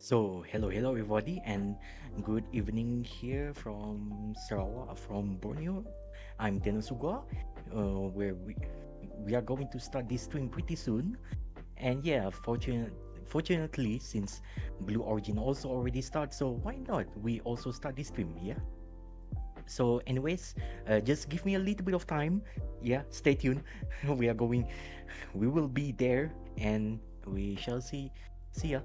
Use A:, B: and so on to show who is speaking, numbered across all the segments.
A: Hello everybody, and good evening here from Sarawak, from Borneo. I'm Suguwa, where we are going to start this stream pretty soon. And yeah, fortunately, since Blue Origin also already started, so why not? We also start this stream, yeah. Just give me a little bit of time. Yeah, stay tuned. we are going, we will be there, and we shall see ya.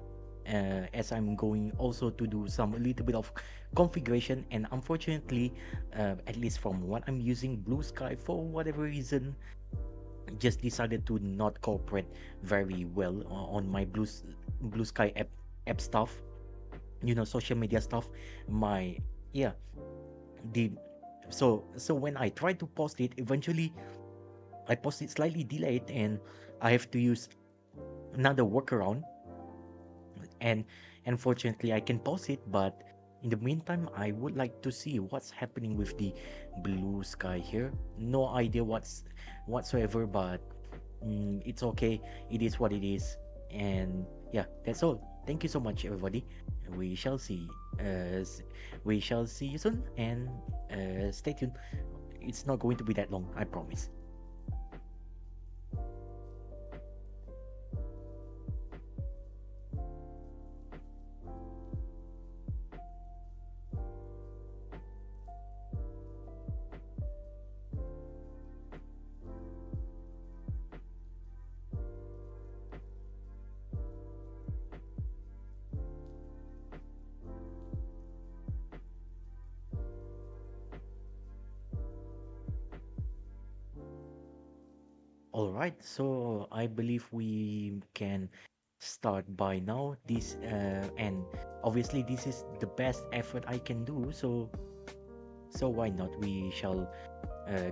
A: As I'm going also to do some a little bit of configuration, and unfortunately, at least from what I'm using, Blue Sky for whatever reason just decided to not cooperate very well on my Blue Sky app stuff. Social media stuff. My yeah, the so when I try to post it, eventually I post it slightly delayed, and I have to use another workaround. And unfortunately, I can post it, but in the meantime, I would like to see what's happening with the Blue Sky here. No idea whatsoever, but it's okay. It is what it is. And yeah, that's all. Thank you so much, everybody. We shall see. We shall see you soon, and stay tuned. It's not going to be that long, I promise. All right, so I believe we can start by now. And obviously this is the best effort I can do. So why not? We shall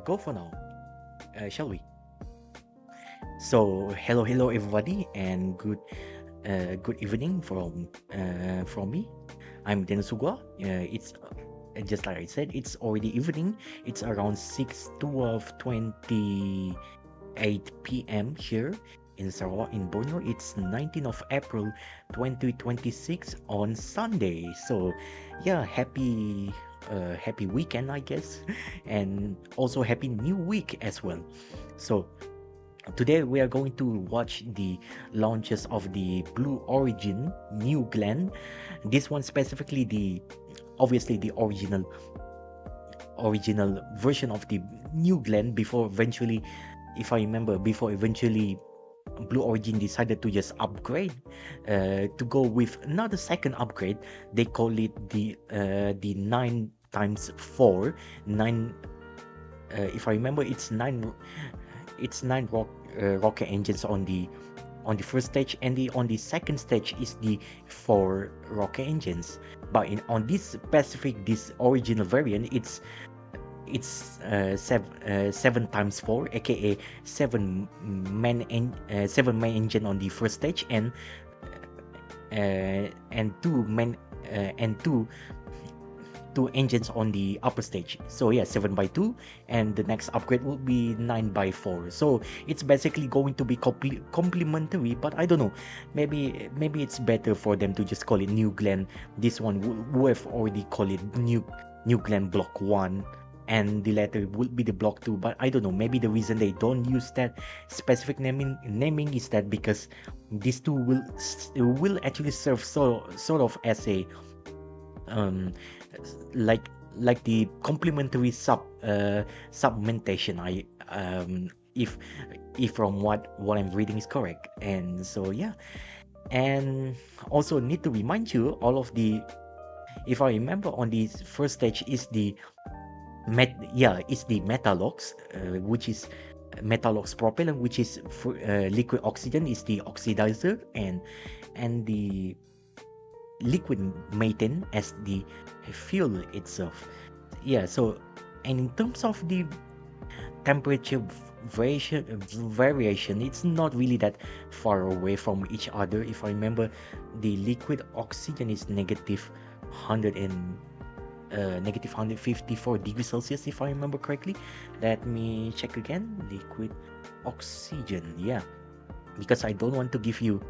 A: go for now, shall we? So hello everybody, and good evening from me. I'm Suguwa. It's just like I said, it's already evening. It's around 6:28 p.m. here in Sarawak in Borneo. It's 19th of April 2026 on Sunday. So yeah, happy weekend, I guess, and also happy new week as well. So today we are going to watch the launches of the Blue Origin New Glenn. This one specifically, the obviously the original version of the New Glenn, before eventually, if I remember, before eventually Blue Origin decided to just upgrade, to go with another second upgrade. They call it the 9 times 4 9. If I remember, it's nine rocket engines on the first stage, and on the second stage is the 4 rocket engines. But on this specific, this original variant, it's 7 times 4, aka seven main engine on the first stage, and two engines on the upper stage. So yeah, 7x2, and the next upgrade will be 9x4. So it's basically going to be complementary, but I don't know. Maybe it's better for them to just call it New Glenn. This one would have already called it New Glenn Block 1, and the latter would be the Block 2. But I don't know. Maybe the reason they don't use that specific naming is that because these two will actually serve sort of as a um like the complementary supplementation. I if from what I'm reading is correct. And so yeah, and also need to remind you, all of the, if I remember, on the first stage is the it's the Metalox, which is Metalox propellant, which is for liquid oxygen is the oxidizer, and the liquid methane as the fuel itself. Yeah, so, and in terms of the temperature variation, it's not really that far away from each other. If I remember, the liquid oxygen is negative 154 degrees Celsius, if I remember correctly. Let me check again. Liquid oxygen, yeah, because I don't want to give you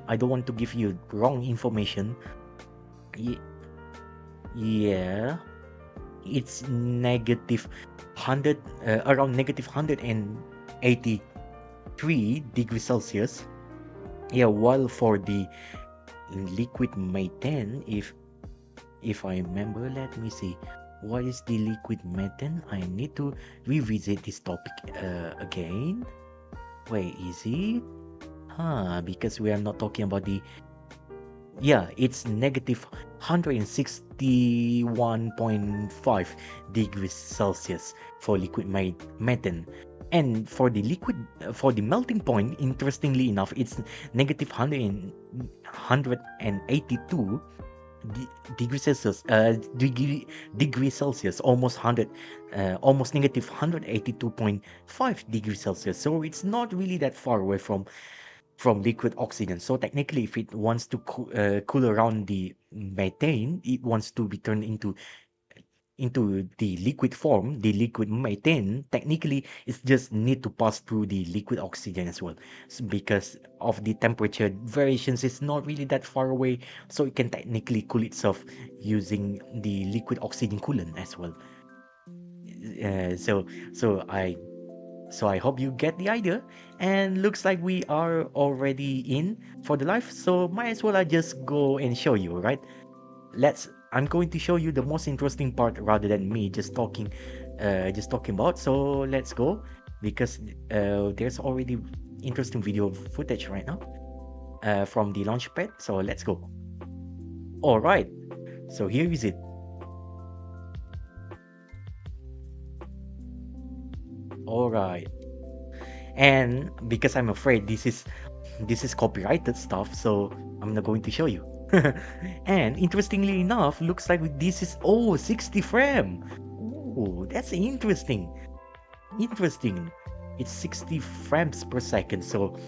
A: I don't want to give you wrong information. Y- yeah, it's negative 100, around negative 183 degrees Celsius. Yeah, while for the liquid methane, if I remember, let me see. What is the liquid methane? I need to revisit this topic again. Wait, is it? Because we are not talking about the. Yeah, it's negative 161.5 degrees Celsius for liquid methane. And for the liquid, for the melting point, interestingly enough, it's negative 182 degrees Celsius, degree Celsius, almost 100, almost negative 182.5 degrees Celsius. So it's not really that far away from liquid oxygen. So technically, if it wants to cool around the methane, it wants to be turned into the liquid form, the liquid methane. Technically, it's just need to pass through the liquid oxygen as well, because of the temperature variations. It's not really that far away, so it can technically cool itself using the liquid oxygen coolant as well. Uh, so so I so I hope you get the idea. And looks like we are already in for the live. So might as well I just go and show you, right? I'm going to show you the most interesting part rather than me just talking about. So let's go, because there's already interesting video footage right now from the launch pad. So let's go. All right. So here is it. All right. And because I'm afraid this is copyrighted stuff, so I'm not going to show you. And interestingly enough, looks like this is 60 frame. Oh, that's interesting. Interesting. It's 60 frames per second, so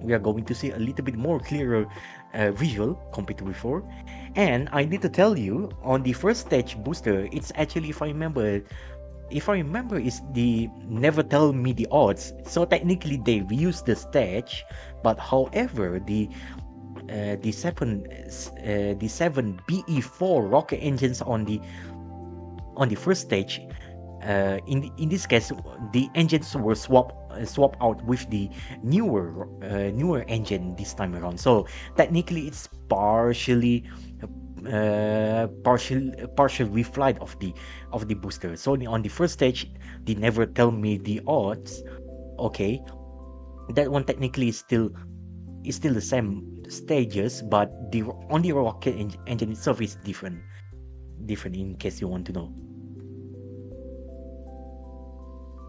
A: we are going to see a little bit more clearer visual compared to before. And I need to tell you, on the first stage booster, it's actually, if I remember, is the never tell me the odds. So technically they reused the stage, but however the seven BE4 rocket engines on the first stage, in this case the engines were swapped out with the newer engine this time around. So technically it's partial reflight of the booster. So on the first stage, they never tell me the odds. Okay, that one technically is still the same stages, but the only rocket engine itself is different. In case you want to know.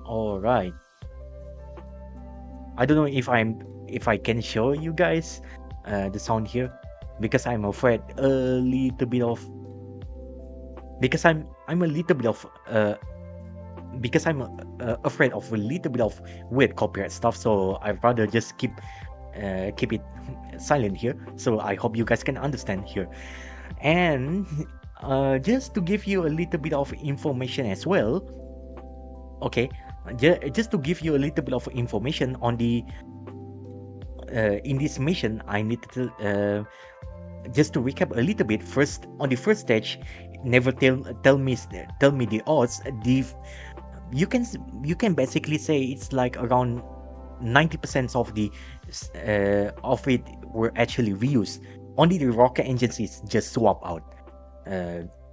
A: All right. I don't know if I can show you guys the sound here, because I'm afraid a little bit of because I'm a little bit of because I'm afraid of a little bit of weird copyright stuff, so I'd rather just keep it silent here. So I hope you guys can understand here. And just to give you a little bit of information as well. Okay, just to give you a little bit of information on the in this mission, I need to just to recap a little bit. First, on the first stage, never tell me the odds. You can basically say it's like around 90% of it were actually reused. Only the rocket engines is just swap out.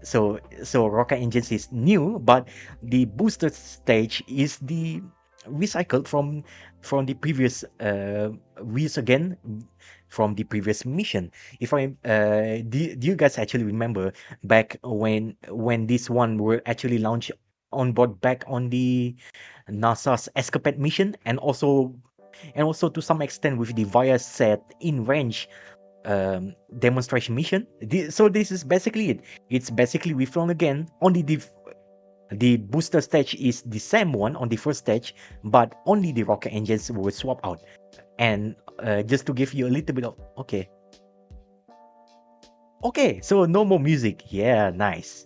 A: So rocket engines is new, but the booster stage is the recycled from the previous reuse again from the previous mission. If I do you guys actually remember back when this one were actually launched on board back on the NASA's Escapade mission, and also to some extent with the Viasat in range demonstration mission. So this is basically it. It's basically we've flown again. Only the booster stage is the same one on the first stage, but only the rocket engines were swapped out. And just to give you a little bit of okay, so no more music. Yeah, nice.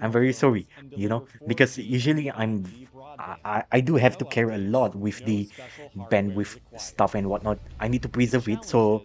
A: I'm very sorry, you know, because usually I do have to care a lot with the bandwidth stuff and whatnot. I need to preserve it, so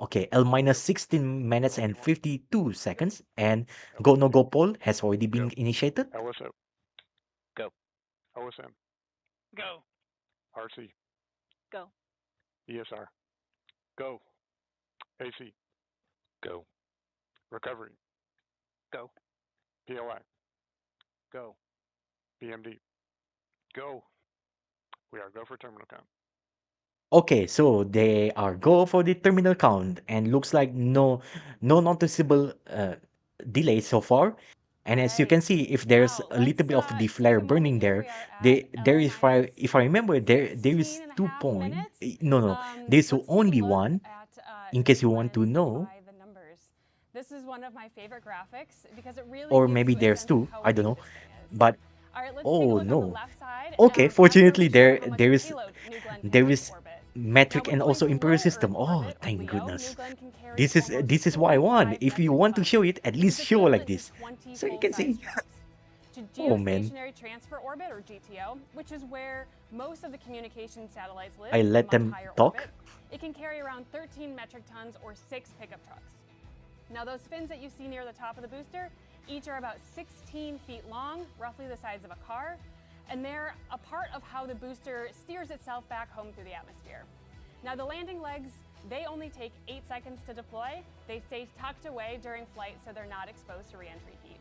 A: Okay, L minus 16 minutes and 52 seconds, and go no go poll has already been initiated.
B: LSO. Go. OSM. Go. RC.
C: Go.
B: ESR. Go. AC. Go. Recovery. Go. PLI. Go. BMD. Go. We are go for terminal count.
A: Okay, so they are go for the terminal count, and looks like no noticeable delay so far. And as you can see, if there's a little bit of the flare burning there, there is, if I remember, there is 2 point. No, there's only one. In case you want to know,
D: This is one of my favorite graphics because it really
A: or
D: gives
A: maybe
D: you a
A: there's
D: sense of
A: two.
D: how
A: I don't
D: big
A: know,
D: this thing is.
A: but
D: All right, let's take a
A: oh
D: look on the
A: no.
D: left side.
A: Okay,
D: Now, that's where
A: fortunately
D: we show how much
A: there is
D: payload New Glenn can
A: there
D: take
A: is
D: to orbit. Now,
A: metric
D: we're
A: and
D: going
A: also
D: from
A: imperial
D: low Earth
A: system. Oh,
D: orbit,
A: thank
D: LEO. New
A: goodness.
D: Glenn can carry
A: This is
D: almost
A: this is what I want.
D: 45
A: If you
D: metric
A: want to
D: tons,
A: show it, at
D: which is
A: least show like
D: equivalent to
A: this,
D: 20
A: so you can
D: full-size
A: see.
D: trucks. To
A: Oh man,
D: geostationary transfer orbit, or GTO, which is where most of the communication satellites live,
A: I
D: in
A: let
D: much
A: them
D: higher
A: talk.
D: orbit, it can carry around 13 metric tons or 6 pickup trucks. Now, those fins that you see near the top of the booster, each are about 16 feet long, roughly the size of a car, and they're a part of how the booster steers itself back home through the atmosphere. Now, the landing legs, they only take 8 seconds to deploy. They stay tucked away during flight so they're not exposed to re-entry heat.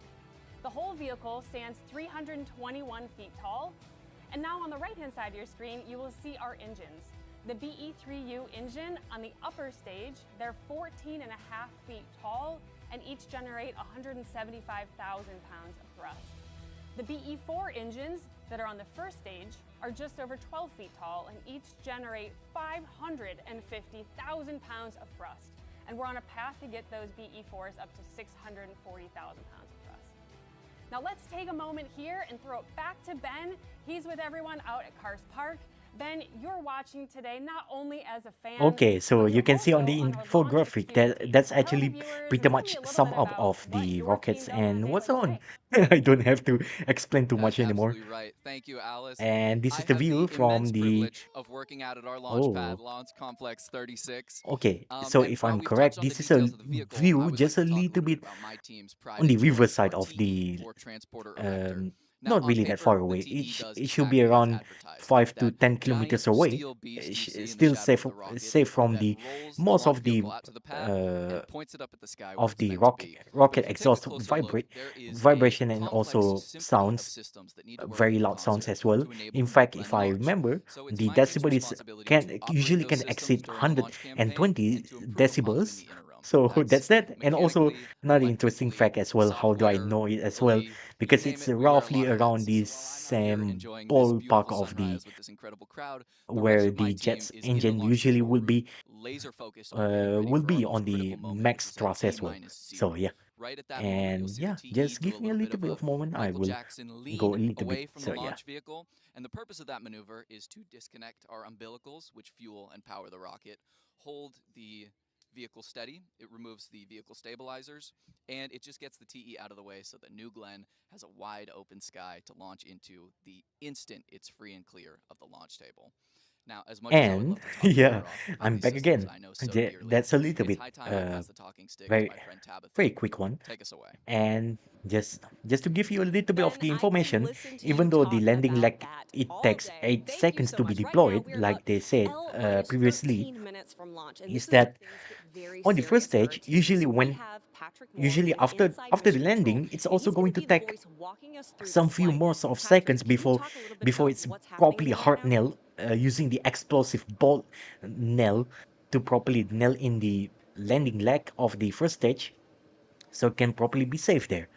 D: The whole vehicle stands 321 feet tall. And now on the right-hand side of your screen, you will see our engines. The BE-3U engine on the upper stage, they're 14.5 feet tall and each generate 175,000 pounds of thrust. The BE-4 engines that are on the first stage are just over 12 feet tall and each generate 550,000 pounds of thrust. And we're on a path to get those BE-4s up to 640,000 pounds of thrust. Now let's take a moment here and throw it back to Ben. He's with everyone out at Cars Park. Ben, you're watching today not only as a fan,
A: Okay, so
D: but
A: you
D: you're
A: can see on
D: also
A: the
D: on our launch
A: infographic
D: executive
A: that
D: team.
A: that's
D: So tell the
A: actually
D: viewers
A: pretty
D: and tell
A: much
D: me a little
A: sum
D: bit
A: up
D: about
A: of
D: what
A: the
D: your
A: rockets
D: team does on a
A: and
D: day
A: what's
D: like
A: on.
D: today.
A: I don't have to explain too
E: That's
A: much anymore.
E: absolutely right. Thank you, Alice.
A: And this
E: I
A: is the
E: have
A: view
E: the
A: from
E: immense
A: the.
E: privilege of working out at our launch pad,
A: Oh,
E: Launch Complex 36.
A: okay. So
E: And
A: if
E: while
A: I'm
E: we've touched
A: correct,
E: on the
A: this is a
E: details of the vehicle, I
A: view
E: would like
A: just
E: to
A: a
E: talk a
A: little
E: little bit
A: bit
E: about my team's
A: on
E: private
A: the river
E: jet,
A: side
E: our
A: of
E: TE,
A: the
E: or Transporter Erector. Now,
A: not
E: on
A: really that far
E: paper, the
A: away.
E: TE does
A: It should be
E: exactly as
A: around
E: advertised.
A: 5 to 10 kilometers
E: Giant
A: away.
E: steel beast you see in the
A: Still
E: shadow
A: safe,
E: of the rocket
A: safe from
E: that
A: the
E: rolls the
A: most
E: launch
A: of the
E: vehicle out to the pad
A: uh,
E: and points it up at the sky where
A: of
E: it's
A: the
E: meant to
A: rocket
E: be. But
A: rocket
E: if you take a
A: exhaust
E: closer look,
A: vibrate
E: there is a
A: vibration and
E: complex
A: also
E: symphony of
A: sounds,
E: systems that need to work
A: very
E: in
A: loud sounds
E: concert
A: as well.
E: to enable
A: In
E: New
A: fact,
E: Glenn
A: if I
E: launch.
A: remember,
E: So it's
A: the
E: my team's
A: decibel is
E: responsibility to
A: can
E: operate
A: usually
E: those
A: can
E: systems
A: exceed
E: during the launch campaign
A: 120
E: and to improve upon them in
A: decibels.
E: the interim.
A: So
E: That's
A: that's that. And also
E: mechanically,
A: another interesting
E: electrically,
A: fact as well. How do I
E: software,
A: know it as well?
E: really, you
A: Because
E: name
A: it's
E: it, we wear a
A: roughly
E: lot of
A: around
E: hats.
A: the
E: So while I'm out here
A: same
E: enjoying this
A: ballpark
E: beautiful
A: of the
E: sunrise with this incredible crowd, the rest
A: where
E: of my
A: the
E: team
A: jet's
E: is in the
A: engine
E: launch
A: usually
E: control room, laser focused on getting ready
A: will
E: for our
A: be
E: most
A: on
E: critical
A: the
E: moment, which
A: max
E: is at
A: thrust
E: T
A: as well.
E: minus
A: So
E: zero.
A: yeah,
E: Right at that moment, you'll
A: and
E: see the
A: yeah,
E: TE
A: just
E: do a
A: give me a
E: little bit
A: little
E: of
A: bit
E: a
A: of moment. I
E: Michael
A: will
E: Jackson
A: go
E: lean
A: a little bit.
E: away from the
A: So yeah.
E: launch vehicle, and the purpose of that maneuver is to disconnect our umbilicals, which fuel and power the rocket, hold the vehicle steady, it removes the vehicle stabilizers, and it just gets the TE out of the way so that New Glenn has a wide open sky to launch into the instant it's free and clear of the launch table. Now, as much as I would
A: And
E: love to talk my
A: yeah,
E: ear off about
A: I'm
E: these
A: back
E: systems
A: again.
E: I know so dearly,
A: That's a little
E: it's
A: bit
E: high time I pass the talking stick to
A: very
E: my friend
A: very
E: Tabitha.
A: quick one.
E: Take us away.
A: And just to give you a little bit of
C: Ben,
A: the
C: I could
A: information,
C: listen to you
A: even though the
C: talk
A: landing
C: about
A: leg
C: that
A: it
C: all
A: takes
C: day.
A: 8 seconds
C: Thank you
A: to
C: so
A: be
C: much. Right now,
A: deployed,
C: we are
A: like
C: about
A: they said
C: L minus
A: previously,
C: 13 minutes from launch, and
A: is
C: this is where
A: that
C: things get very
A: on the first
C: serious for our
A: stage,
C: team.
A: usually
C: So we
A: when
C: have Patrick Moore,
A: usually
C: who is inside
A: after the
C: mission control,
A: landing, it's
C: and
A: also
C: he's going
A: going
C: to
A: to
C: be the
A: take
C: voice walking us through
A: some
C: this
A: few
C: flight.
A: more of
C: Patrick,
A: seconds
C: can you talk a little bit
A: before
C: about
A: it's
C: what's happening
A: properly
C: again right
A: hard
C: now?
A: nail using the explosive bolt nail to properly nail in the landing leg of the first stage, so it can properly be safe there.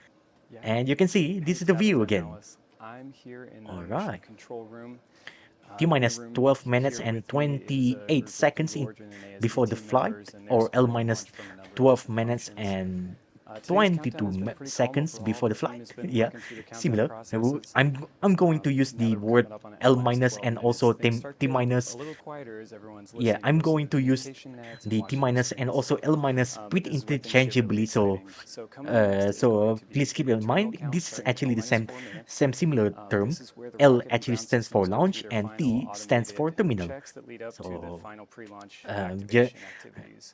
F: Yeah.
A: And you can see
F: Hey,
A: this is the view
F: Tabitha and
A: again.
F: Alice. I'm here in the
A: All
F: mission
A: right.
F: control room.
A: T
F: In the
A: minus
F: room
A: 12 minutes
F: here
A: and
F: with me is a
A: 28
F: group of the
A: seconds
F: Georgian and
A: before
F: AST
A: the
F: team
A: flight,
F: members, and they're
A: or L
F: supporting
A: minus
F: launch from a number of
A: 12
F: different
A: minutes
F: functions.
A: and
F: Today's countdown
A: 22
F: has been pretty calm
A: seconds
F: overall.
A: before
F: The
A: the
F: team
A: flight.
F: has been
A: Yeah,
F: working through the countdown
A: similar.
F: processes.
A: I'm going to use
F: Now
A: the
F: that we're
A: word
F: coming up on
A: L
F: L minus
A: minus
F: 12
A: and
F: minutes,
A: also
F: things start
A: T
F: to get
A: minus.
F: a little quieter as everyone's
A: Yeah,
F: listening
A: I'm
F: close to
A: going
F: their
A: to use
F: communication nets and
A: the T
F: watching their
A: minus and
F: screens.
A: also L minus pretty
F: This is where things get really
A: interchangeably. So
F: exciting. So coming up next is going to be
A: please keep
F: the
A: in
F: terminal
A: mind
F: count
A: this is
F: starting at
A: actually
F: L
A: the
F: minus 4 minutes.
A: same similar term.
F: This is where the
A: L
F: rocket and
A: actually
F: ground
A: stands for
F: systems go
A: launch
F: through their
A: and
F: final
A: T stands for
F: automated
A: terminal.
F: checks that lead up to the
A: So
F: final pre-launch
A: just
F: activation activities.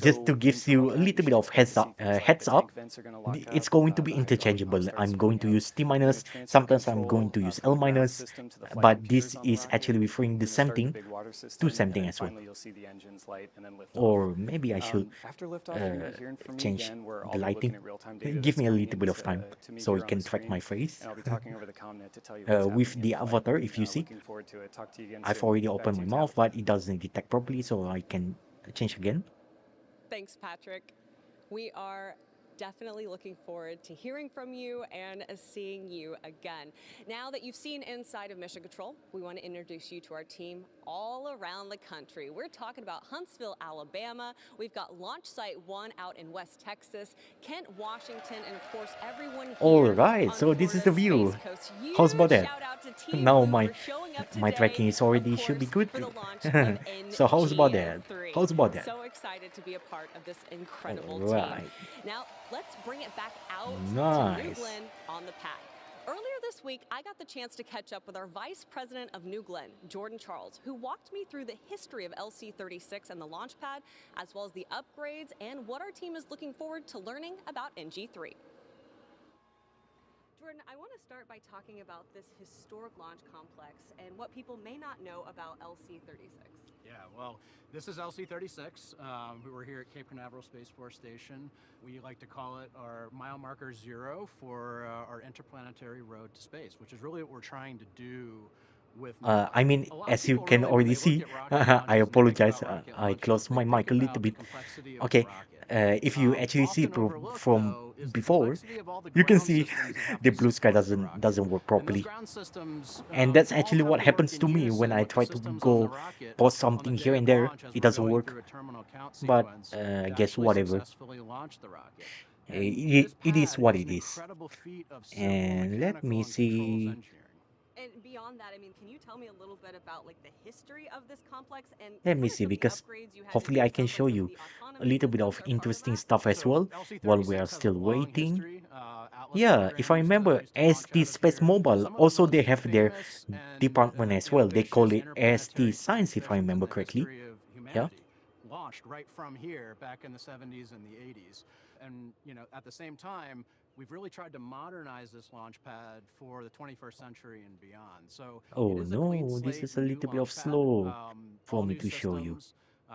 A: just to
F: So in
A: give you
F: terminal
A: a
F: count, you
A: little bit
F: should
A: of
F: expect to see things like
A: heads
F: the
A: up,
F: vents are going to lock
A: it's
F: up.
A: going to be
F: The hydraulic pump
A: interchangeable.
F: starts
A: I'm going
F: spinning
A: to
F: up.
A: use T
F: You're going to
A: minus.
F: transfer
A: Sometimes I'm going
F: control
A: to use
F: from
A: L
F: the ground
A: minus.
F: system to the flight
A: But
F: computers
A: this
F: on the
A: is actually
F: rocket.
A: referring
F: You're
A: the
F: going to
A: same
F: start the
A: thing
F: big water
A: to
F: system,
A: same
F: and
A: thing
F: then
A: as well.
F: finally you'll see the engines light and then lift off.
A: Or maybe I should
F: After liftoff, you're going to be hearing from me
A: change
F: again, where
A: the
F: I'll be
A: lighting.
F: looking at real-time data
A: Give
F: that's
A: me a
F: coming
A: little bit of
F: in
A: time
F: to me
A: so
F: here
A: you
F: on
A: can
F: the
A: track
F: screen,
A: my face.
F: and I'll be talking over the commnet to tell you what's
A: With
F: happening in
A: the
F: flight.
A: avatar, if you see,
F: Looking forward to it. Talk to you again
A: I've
F: soon.
A: already
F: Back
A: opened
F: to
A: my
F: you,
A: mouth,
F: Tabitha.
A: but it doesn't detect properly, so I can change again.
C: Thanks, Patrick. We are definitely looking forward to hearing from you and seeing you again. Now that you've seen inside of Mission Control, we want to introduce you to our team all around the country. We're talking about Huntsville, Alabama. We've got Launch Site 1 out in West Texas, Kent, Washington, and of course everyone here
A: All right,
C: on
A: so this is the
C: Florida's
A: view.
C: Space Coast.
A: How's about
C: Huge
A: that?
C: shout out to Team
A: Now
C: Blue for showing up
A: my
C: today,
A: tracking is already
C: of
A: should be
C: course,
A: good.
C: for the launch of
A: So how's about that?
C: NG-3.
A: How's about that?
C: So excited to be a part of this incredible
A: All right.
C: team. Now, let's bring it back out to New
A: Nice.
C: Glenn on the pad. Earlier this week, I got the chance to catch up with our Vice President of New Glenn, Jordan Charles, who walked me through the history of LC-36 and the launch pad, as well as the upgrades and what our team is looking forward to learning about NG-3. Jordan, I want to start by talking about this historic launch complex and what people may not know about LC-36.
G: Yeah, well, this is LC-36. We're here at Cape Canaveral Space Force Station. We like to call it our mile marker 0 for our interplanetary road to space, which is really what we're trying to do with
A: I mean,
G: a lot of
A: as you
G: people
A: can
G: really, when
A: already
G: they
A: see,
G: look at rocket launches
A: I
G: and they think
A: apologize.
G: about rocket
A: I
G: launches,
A: closed
G: they
A: my
G: think
A: mic a little
G: about the
A: bit.
G: complexity of the
A: Okay,
G: rocket.
A: if you actually see
G: Often overlooked,
A: from
G: though, is the
A: before,
G: complexity of all the
A: you can
G: ground
A: see
G: systems that have
A: the
G: to
A: blue sky
G: support the rocket.
A: doesn't work
G: And those
A: properly.
G: ground systems
A: And that's
G: all
A: actually
G: have
A: what
G: to work
A: happens
G: in
A: to me when
G: unison
A: I
G: with the
A: try to
G: systems on the
A: go
G: rocket
A: post
G: on the
A: something
G: day
A: here
G: of
A: and there.
G: launch as
A: It
G: we're
A: doesn't
G: going
A: work.
G: through a terminal count
A: But
G: sequence to
A: guess
G: actually
A: whatever.
G: successfully launch the rocket. And
A: It is
G: this
A: what
G: pad
A: it
G: an
A: is.
G: incredible feat of civil,
A: And let
G: mechanical,
A: me
G: and controls
A: see.
G: engineering.
C: And beyond that, I mean, can you tell me a little bit about like the history of this complex and
A: Let me
C: kind of
A: see,
C: some of the
A: because
C: upgrades you had to
A: hopefully
C: do?
A: I can
C: Sounds like
A: show
C: some of
A: you
C: the
A: a
C: autonomy
A: little bit
C: systems
A: of
C: are part of
A: interesting
C: that.
A: stuff as
G: So
A: well while we
G: LC-36
A: are
G: has a
A: still
G: long
A: waiting.
G: history. Atlas
A: Yeah, if I
G: program
A: remember,
G: used to launch
A: AST
G: out of
A: Space
G: here.
A: Mobile,
G: Some of the
A: also they
G: most
A: have their
G: famous and
A: department as well. They call
G: ambitious
A: it AST
G: interplanetary
A: Science,
G: science
A: if I
G: missions in
A: remember
G: the
A: correctly.
G: history of
A: Yeah.
G: humanity launched right from here back in the 70s and the 80s. And at the same time, we've really tried to modernize this launch pad for the 21st century and beyond. So
A: Oh
G: it is a clean
A: no, this
G: slate,
A: is a
G: new
A: little bit of
G: launch pad,
A: slow for
G: all
A: me
G: new
A: to show you.
G: systems.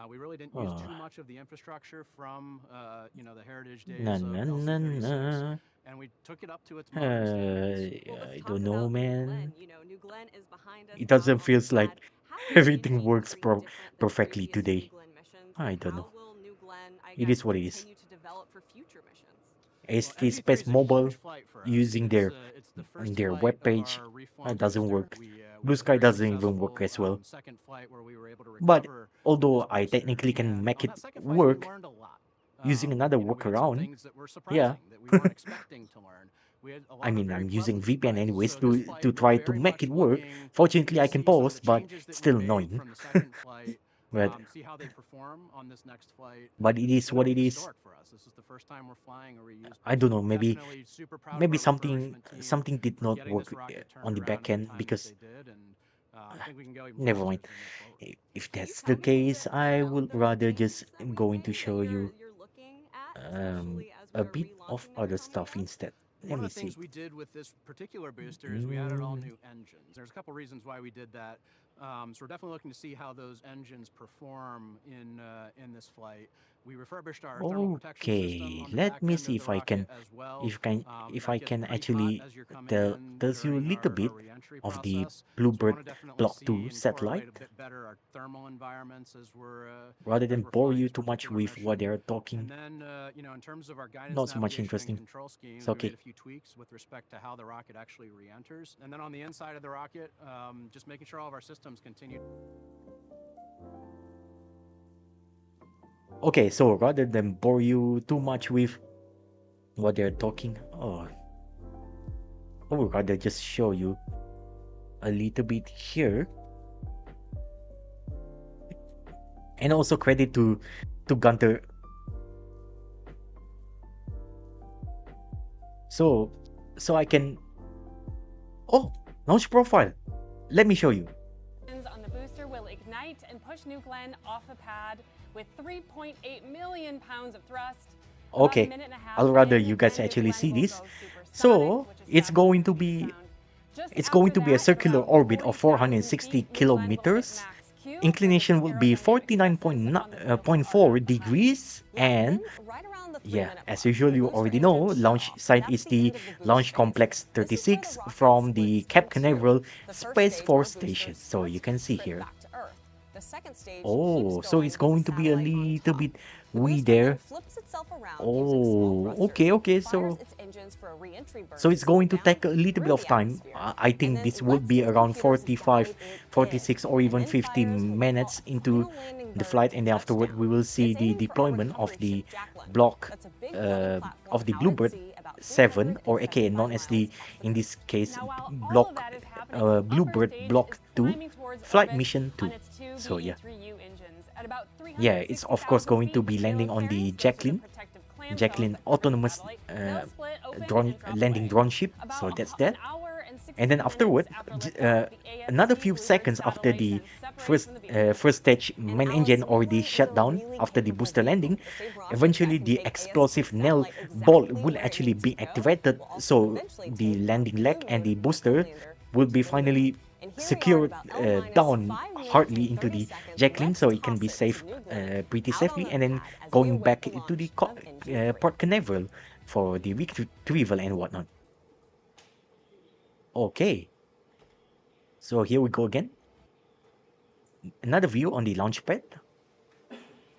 G: We really didn't use
A: Oh,
G: too much of the infrastructure from the heritage
A: na
G: days of
A: na na
G: LC-36,
A: na.
G: and we took it up to its modern standards.
C: Well, let's
A: I
C: talk
A: don't know,
C: about New
A: man.
C: Glenn. New Glenn is behind us
A: It
C: out
A: doesn't
C: on the
A: feels like
C: pad. How is
A: everything works
C: NG-3 different than
A: perfectly
C: previous New
A: today.
C: Glenn missions?
A: I
C: And
A: don't
C: how
A: know.
C: will New Glenn, I
A: It
C: guess,
A: is what it is.
C: continue to develop for future missions?
G: Well,
A: AST
G: NG-3
A: Space
G: is a
A: Mobile
G: huge flight for us.
A: using
G: It's the first
A: their
G: flight
A: web
G: of
A: page
G: our reformed
A: doesn't
G: booster.
A: work.
G: We
A: Blue
G: had a
A: Sky
G: very
A: doesn't even work
G: successful
A: as well.
G: second flight where we were able to
A: But
G: recover
A: although
G: this
A: I
G: booster.
A: technically can
G: And
A: make
G: on
A: it
G: that second flight, we
A: work
G: learned a lot.
A: using another
G: We had some
A: workaround,
G: things that were
A: yeah,
G: surprising that we weren't expecting to learn. We had a
A: I
G: lot of
A: mean,
G: very
A: I'm using
G: pleasant
A: VPN
G: surprises.
A: anyways
G: So this
A: to
G: flight,
A: to
G: we're
A: try to
G: very
A: make
G: much
A: it work.
G: looking
A: Fortunately,
G: to
A: I can
G: see some of
A: pause,
G: the
A: but
G: changes that
A: still
G: we made
A: annoying.
G: from the second flight.
A: But
G: See how they perform on this next flight.
A: it
G: This
A: is
G: is going
A: what
G: to
A: it
G: be
A: is.
G: historic for us. This is the first time we're flying a reused
A: I don't
G: booster.
A: know. Maybe
G: Definitely super proud of
A: maybe
G: our
A: something
G: refurbishment team
A: did
G: for
A: not
G: getting
A: work
G: this rocket turned
A: on the
G: around
A: back
G: in the
A: end
G: time that
A: because
G: they did, and I think we can go even
A: never
G: faster
A: mind.
G: as we move forward.
A: If
C: Can you
A: that's
C: tell
A: the
C: me a little
A: case,
C: bit
A: I
C: about
A: would
C: those
A: rather
C: changes
A: just
C: that we
A: going to
C: made that
A: show you
C: you're looking at,
A: um
C: especially as we
A: a
C: are
A: bit of
C: relaunching now?
A: other
C: Tell me
A: stuff
C: more.
A: instead. Let
G: One of
A: me
G: the things
A: see.
G: we did with this particular booster is we added all
A: Mm,
G: new engines. There's a couple reasons why we did that. So we're definitely looking to see how those engines perform in this flight. We refurbished our thermal protection system
A: Okay,
G: on the
A: let
G: back
A: me
G: end
A: see
G: of the
A: if I can
G: rocket as well.
A: if
G: That
A: I
G: gets
A: can
G: pretty hot
A: actually
G: as you're coming in
A: tells you a
G: during
A: little
G: our
A: bit
G: reentry
A: of the
G: process. So we want
A: BlueBird
G: to definitely
A: Block
G: see
A: 2
G: and
A: satellite
G: correlate a bit better our thermal environments as we're
A: rather than bore
G: flying
A: you
G: this
A: too much
G: particular
A: with what
G: mission.
A: they're
G: And
A: talking.
G: then, in terms of our guidance,
A: Not so much
G: navigation, and
A: interesting.
G: control schemes,
A: It's
G: we made
A: okay.
G: a few tweaks with respect to how the rocket actually re-enters. And then on the inside of the rocket, just making sure all of our systems continue.
A: Okay, so rather than bore you too much with what they're talking, I would rather just show you a little bit here. And also credit to Gunter. So I can launch profile. Let me show you.
D: On the booster will ignite and push New Glenn off the pad with 3.8 million pounds of thrust About a
A: Okay,
D: minute and a half
A: I'll rather
D: in,
A: you guys
D: then
A: actually
D: Newglenn
A: see
D: will
A: this.
D: go supersonic,
A: So
D: which is
A: it's
D: fastest
A: going to
D: speed
A: be
D: sound. Just
A: it's going
D: after
A: to be a
D: that, at
A: circular
D: about
A: orbit of
D: 40,000
A: 460
D: feet, Newglenn will hit
A: kilometers.
D: max Q. There's
A: Inclination
D: an
A: will be
D: aerodynamic stresses on the vehicle are
A: 49.4
D: left behind.
A: degrees.
C: Yeah,
A: And
C: then right around the
A: yeah,
C: 3-minute
A: as
C: mark,
A: usual,
C: the
A: you
C: booster
A: already know,
C: engines shut
A: launch
C: off, and
A: site
C: that's
A: is
C: the
A: the
C: end of the boost
A: Launch
C: phase.
A: Complex
C: This is where the
A: 36
C: rocket
A: from
C: splits
A: the
C: in
A: Cape
C: two.
A: Canaveral
C: The first
A: Space
C: stage,
A: Force
C: our booster
A: Station. So you can
C: starts
A: see
C: trip
A: here.
C: back to Earth. The second stage
A: Oh,
C: keeps
A: so
C: going
A: it's
C: with the
A: going to be a
C: satellite on
A: little
C: top.
A: bit
C: The
A: wee
C: booster then
A: there.
C: flips itself around using small
A: Oh,
C: thrusters,
A: okay.
C: fires
A: So
C: its engines for a re-entry burn
A: so
C: to
A: it's
C: slow
A: going
C: it
A: to
C: down
A: take a little bit
C: through
A: of
C: the
A: time.
C: atmosphere,
A: I
C: and
A: think
C: then
A: this would
C: lets
A: be
C: its
A: around
C: computers
A: 45,
C: guide it
A: 46,
C: in,
A: or
C: and
A: even
C: then
A: 50
C: fires what we call
A: minutes
C: a
A: into
C: final landing
A: the
C: burn
A: flight,
C: to
A: and then afterward we
C: touchdown.
A: will see
C: It's
A: the
C: aiming for our
A: deployment of
C: recovery
A: the
C: ship Jacqueline.
A: block
C: That's a big floating platform
A: of the
C: out at
A: BlueBird
C: sea about
A: 7, or aka
C: 375
A: known as the,
C: miles off the
A: in this
C: coast.
A: case,
D: Now, while all of
A: block
D: that is happening, the upper
A: BlueBird
D: stage
A: Block
D: is
A: 2
D: climbing towards
A: Flight
D: orbit
A: Mission
D: on
A: 2.
D: its two
A: So yeah.
D: BE-3U engines. At about
A: Yeah, it's of course
D: 360,000
A: going to
D: feet,
A: be
D: the
A: landing
D: payload
A: on the
D: fairings go through the
A: Jacqueline
D: protective clam cells
A: Jacqueline
D: that cover the
A: autonomous
D: satellite. They'll split open
A: drone
D: and drop
A: landing
D: away.
A: drone ship. So
D: About
A: that's
D: an
A: that.
D: hour and 60
A: And then
D: minutes
A: afterward,
D: after liftoff, the
A: another
D: AST
A: few
D: BlueBird
A: seconds after
D: satellite
A: the
D: then separates from the vehicle.
A: first stage
C: And
A: main
C: Alice,
A: engine already
C: Newglenn is
A: shut
C: a
A: down
C: really
A: after the
C: capable
A: booster
C: vehicle.
A: landing,
C: The same rocket
A: eventually
C: that can
A: the
C: take
A: explosive
C: AST
A: nail
C: satellite
A: bolt
C: exactly
A: will
C: where it
A: actually
C: needs to
A: be
C: go
A: activated,
C: will also
A: so
C: eventually
A: the
C: take
A: landing
C: Blue
A: leg and
C: Moon
A: the booster
C: lander
A: will
C: to
A: be
C: the moon.
A: finally
C: And here we are at
A: secured
C: about L minus
A: down
C: 5 minutes
A: hardly
C: and
A: into
C: 30
A: the
C: seconds.
A: Jacqueline,
C: Let's
A: so it can
C: toss
A: be
C: it to
A: safe
C: Newglenn
A: pretty
C: out on
A: safely,
C: the
A: and then
C: pad as we
A: going
C: await
A: back
C: the
A: to the
C: launch of NG-3.
A: Port Canaveral for the retrieval and whatnot. Okay, so here we go again. Another view on the launch pad,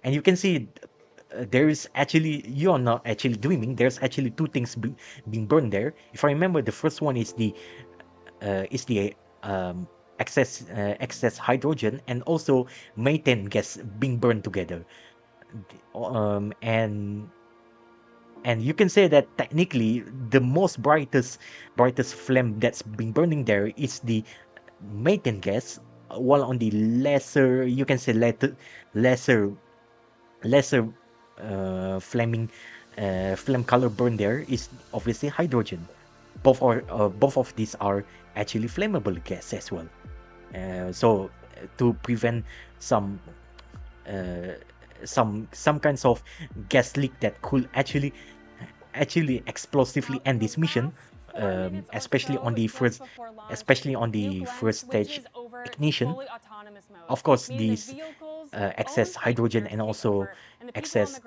A: and you can see there is actually, you are not actually dreaming. There's actually two things being burned there. If I remember, the first one is the um, excess hydrogen, and also methane gas being burned together. And you can say that technically the most brightest flame that's been burning there is the methane gas, while on the lesser, you can say lesser lesser flaming flame color burn there is obviously hydrogen. Both of these are actually flammable gas as well. So to prevent some uh, some kinds of gas leak that could actually explosively end this mission, especially on the first stage ignition. Of course, these excess hydrogen and also excess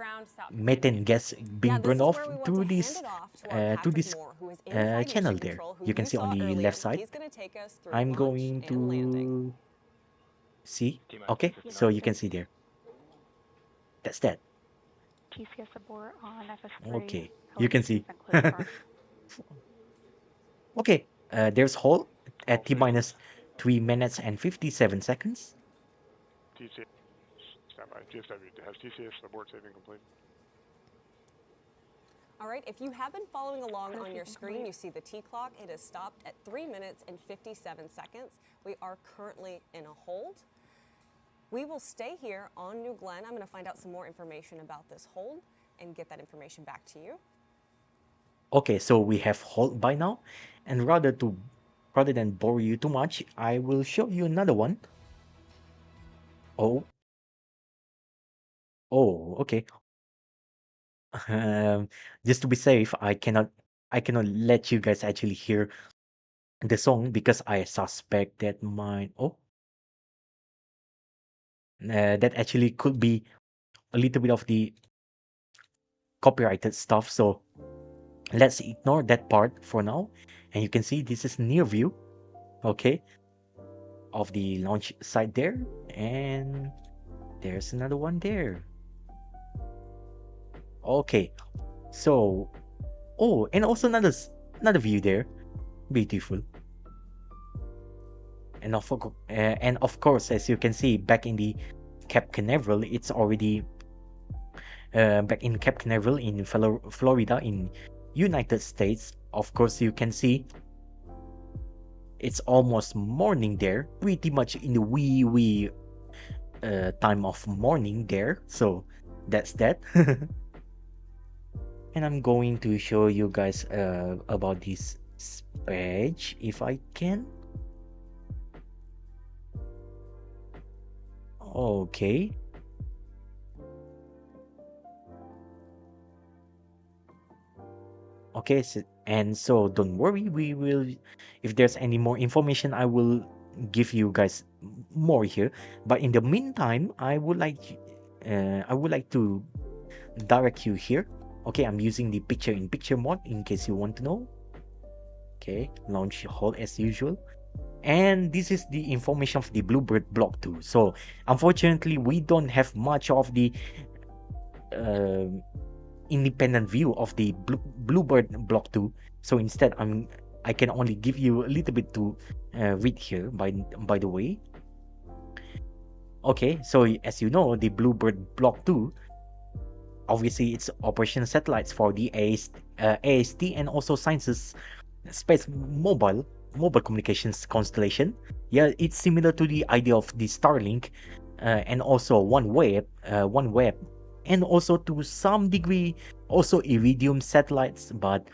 A: methane gas
C: Yeah,
A: being
C: this
A: burned
C: is
A: off
C: where we want
A: through
C: to hand it off to our Patrick
A: this
C: Moore, who is inside
A: channel
C: Mission
A: there.
C: Control, who
A: You can
C: you
A: see on
C: saw
A: the
C: earlier.
A: left side.
C: He's going to take us through
A: I'm
C: launch
A: going
C: and landing.
A: to see. Okay, so you can see there. That's that.
H: TCS abort on FS3.
A: Okay, you can see. Okay, there's hold at T minus 3 minutes and 57 seconds.
B: TCS, stand by. TSW, has TCS abort saving complete?
C: All right, if you have been following along on your screen, you see the T clock. It has stopped at 3 minutes and 57 seconds. We are currently in a hold. We will stay here on New Glenn. I'm going to find out some more information about this hold and get that information back to you.
A: Okay, so we have hold by now, and rather than bore you too much, I will show you another one. Oh, okay. Um, just to be safe, I cannot let you guys actually hear the song because I suspect that that actually could be a little bit of the copyrighted stuff. So let's ignore that part for now. And you can see this is near view, okay, of the launch site there, and there's another one there. Okay, so and also another view there, beautiful. And of course, as you can see, back in the Cape Canaveral, it's already back in Cape Canaveral in Florida in United States. Of course, you can see it's almost morning there, pretty much in the wee time of morning there. So that's that. And I'm going to show you guys about this page if I can. Okay. Okay, and so don't worry, we will, if there's any more information, I will give you guys more here. But in the meantime, I would like to direct you here. Okay, I'm using the picture-in-picture mode in case you want to know. Okay, launch hold as usual. And this is the information of the BlueBird Block 2. So unfortunately, we don't have much of the uh, independent view of the BlueBird Block 2. So instead, I can only give you a little bit to read here. By the way, okay. So as you know, the BlueBird Block 2, obviously, it's operational satellites for the AST and also Science's space mobile communications constellation. Yeah, it's similar to the idea of the Starlink, and also OneWeb, and also to some degree also Iridium satellites, but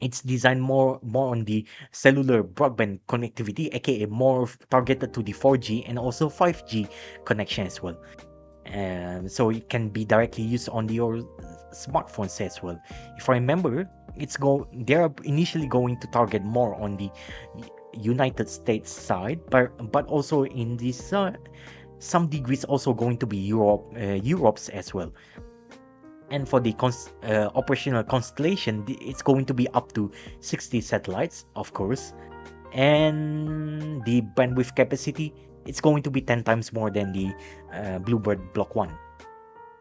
A: it's designed more on the cellular broadband connectivity, aka more targeted to the 4G and also 5G connection as well. So it can be directly used on your smartphones as well. If I remember, they're initially going to target more on the United States side, but also in this some degrees also going to be Europe's as well. And for the operational constellation, it's going to be up to 60 satellites, of course, and the bandwidth capacity, it's going to be 10 times more than the BlueBird Block 1.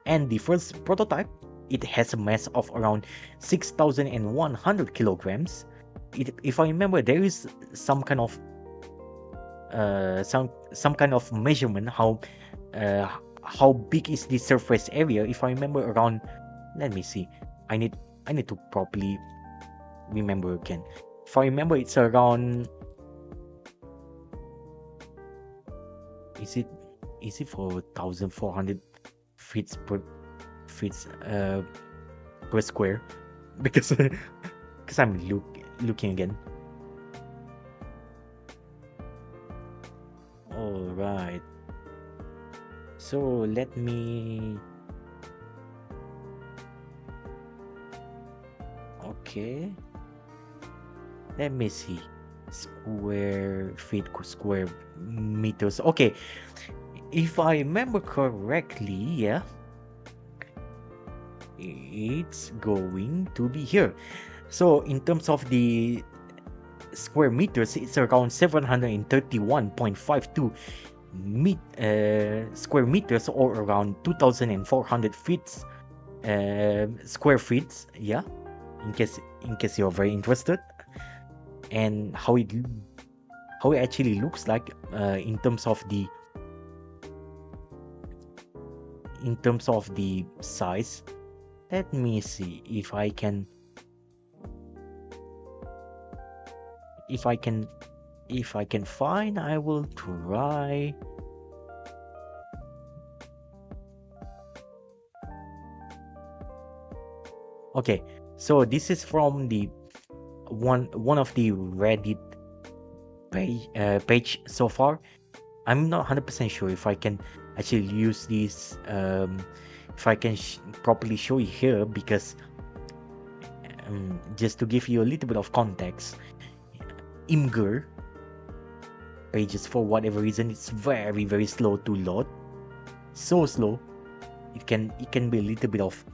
A: And the first prototype, it has a mass of around 6,100 kilograms. If I remember, there is some kind of measurement how big is the surface area. If I remember, around, let me see, I need to properly remember again. If I remember, it's around, is it for 1,400 feet per square? Because I'm looking again. All right. So let me. Okay. Let me see. Square feet, square meters. Okay. If I remember correctly, yeah, it's going to be here. So in terms of the square meters, it's around 731.52 square meters, or around 2,400 feet, square feet. Yeah, in case you're very interested, and how it actually looks like in terms of the size. Let me see if I can find. I will try. Okay, so this is from the one of the Reddit page so far. I'm not 100% sure if I can actually use this, if I can properly show you here, because just to give you a little bit of context, Imgur pages, for whatever reason, it's very, very slow to load. So slow, it can be a little bit of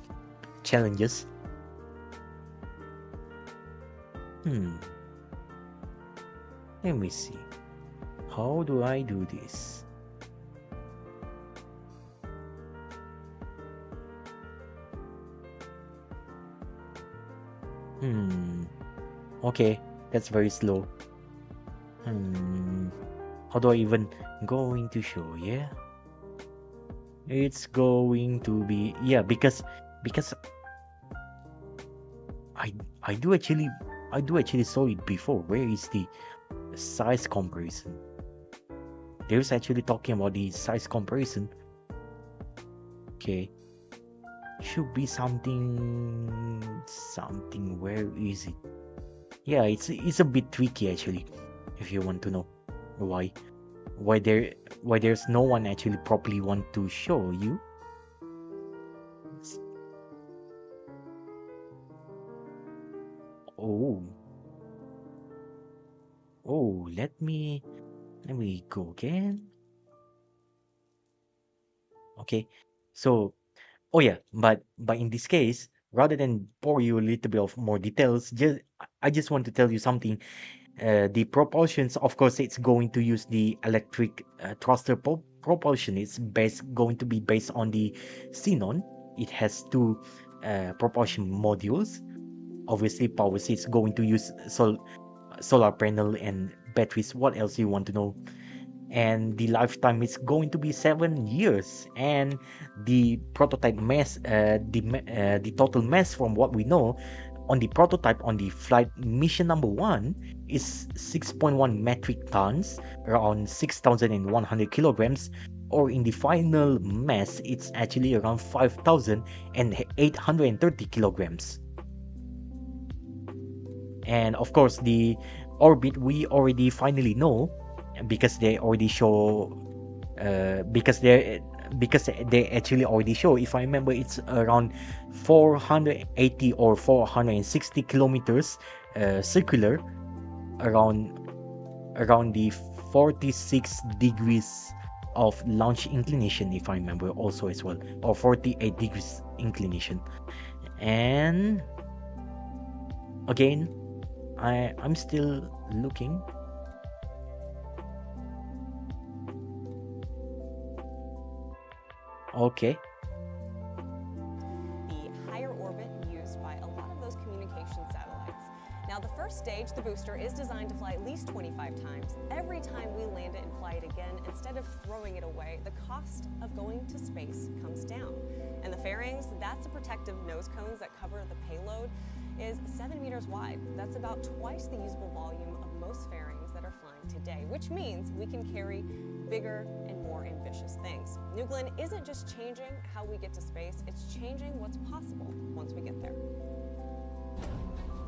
A: challenges. Let me see. How do I do this? Okay, that's very slow. How do I even going to show? Yeah, it's going to be, yeah, because I do actually saw it before. Where is the size comparison? There's actually talking about the size comparison. Okay, should be something. Where is it? Yeah, it's a bit tricky actually, if you want to know why there's no one actually properly want to show you. Oh, oh, let me go again. Okay, so oh yeah, but in this case, rather than pour you a little bit of more details, I just want to tell you something. The propulsions, of course, it's going to use the electric thruster propulsion. It's going to be based on the xenon. It has two propulsion modules. Obviously, power is going to use solar panel and batteries. What else you want to know? And the lifetime is going to be 7 years, and the prototype mass, the total mass from what we know on the prototype on the flight mission number 1 is 6.1 metric tons, around 6,100 kilograms, or in the final mass it's actually around 5,830 kilograms. And of course the orbit we already finally know, because they already show because they actually already show, if I remember, it's around 480 or 460 kilometers circular around the 46 degrees of launch inclination, if I remember also as well, or 48 degrees inclination. And again, I'm still looking. Okay.
C: The higher orbit used by a lot of those communication satellites. Now, the first stage, the booster, is designed to fly at least 25 times. Every time we land it and fly it again, instead of throwing it away, the cost of going to space comes down. And the fairings, that's the protective nose cones that cover the payload, is 7 meters wide. That's about twice the usable volume of most fairings that are flying today, which means we can carry bigger and more ambitious things. New Glenn isn't just changing how we get to space, it's changing what's possible once we get there.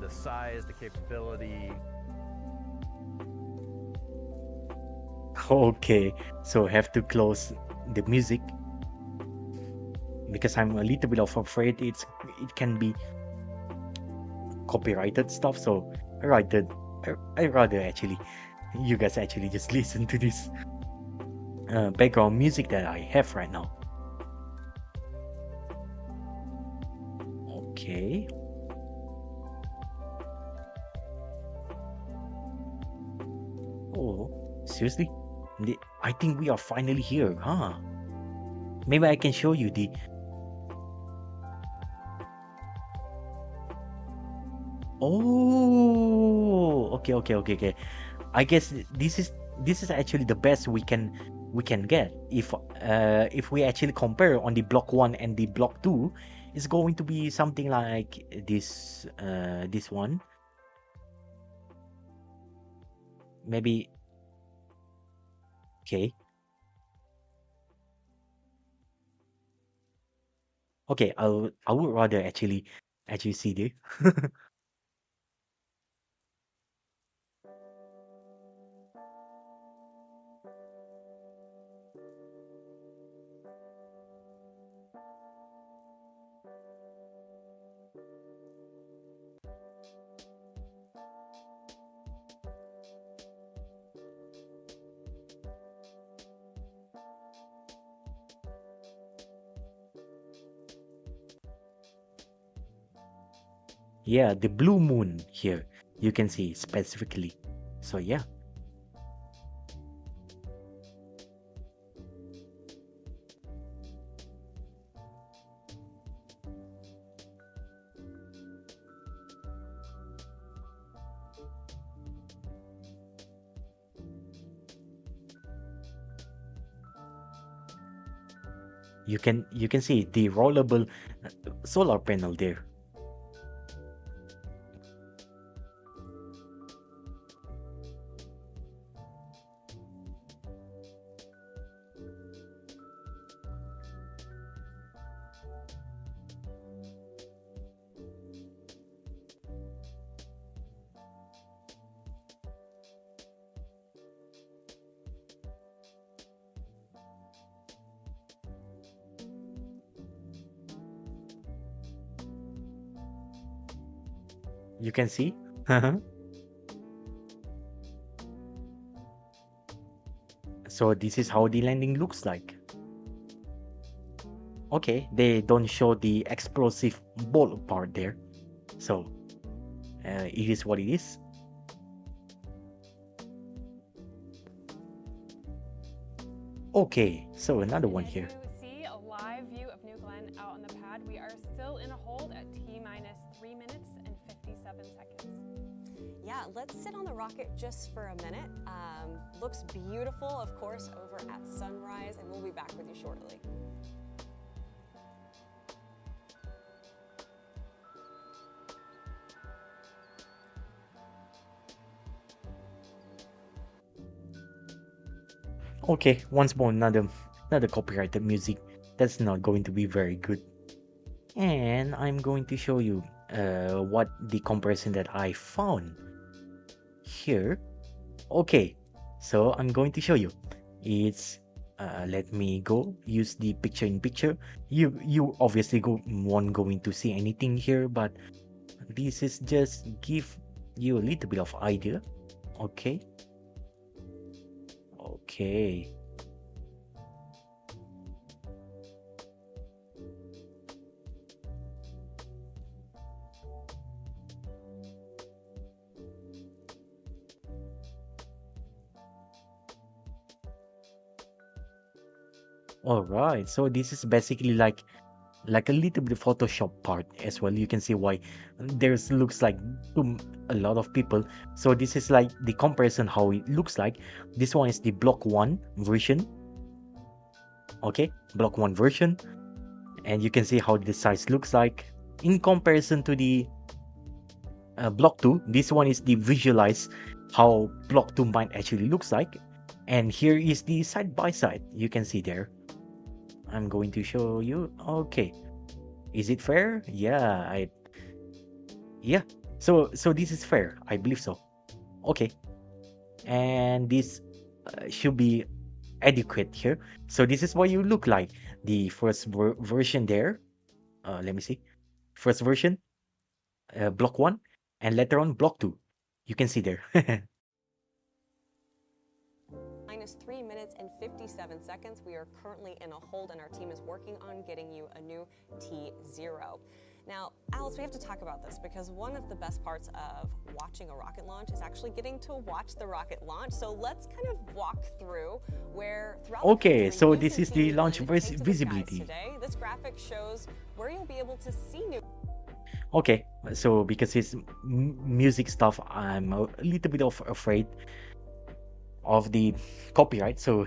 I: The size, the capability.
A: Okay, so have to close the music because I'm a little bit of afraid it can be copyrighted stuff. So I rather actually you guys actually just listen to this background music that I have right now. Okay. Oh, seriously? I think we are finally here, huh? Maybe I can show you the... Oh, okay. I guess this is actually the best we can get. If we actually compare on the block 1 and the block 2, it's going to be something like this one. Maybe. Okay. Okay, I would rather actually see this. Yeah, the blue moon here, you can see specifically. So yeah. You can see the rollable solar panel there. You can see So this is how the landing looks like. Okay, they don't show the explosive ball part there. So it is what it is. Okay, so another one here.
D: See a live view of New Glenn out on the pad. We are still in a hold at T-minus 3 minutes and 57 seconds.
C: Yeah, let's sit on the rocket just for a minute. Looks beautiful, of course, over at sunrise, and we'll be back with you shortly.
A: Okay, once more another copyrighted music. That's not going to be very good. And I'm going to show you what the comparison that I found here. Okay, so I'm going to show you. It's let me go use the picture in picture. You obviously won't going to see anything here, but this is just give you a little bit of idea. Okay. Okay. All right, so this is basically like a little bit of Photoshop part as well. You can see why there's looks like a lot of people. So this is like the comparison how it looks like. This one is the block 1 version. Okay, block 1 version, and you can see how the size looks like in comparison to the block 2. This one is the visualize how block 2 might actually looks like, and here is the side by side. You can see there. I'm going to show you. Okay, is it fair? Yeah, so this is fair, I believe so. Okay, and this should be adequate here. So this is what you look like. The first version there, let me see, first version, block 1, and later on block 2. You can see there.
C: Minus 3 minutes and 57 seconds. We are currently in a hold, and our team is working on getting you a new T0. Now, Alice, we have to talk about this because one of the best parts of watching a rocket launch is actually getting to watch the rocket launch. So let's kind of walk through where throughout
A: Okay,
C: the
A: so this is the launch visibility.
C: Today, this graphic shows where you'll be able to see new.
A: Okay, so because it's music stuff, I'm a little bit afraid of the copyright. So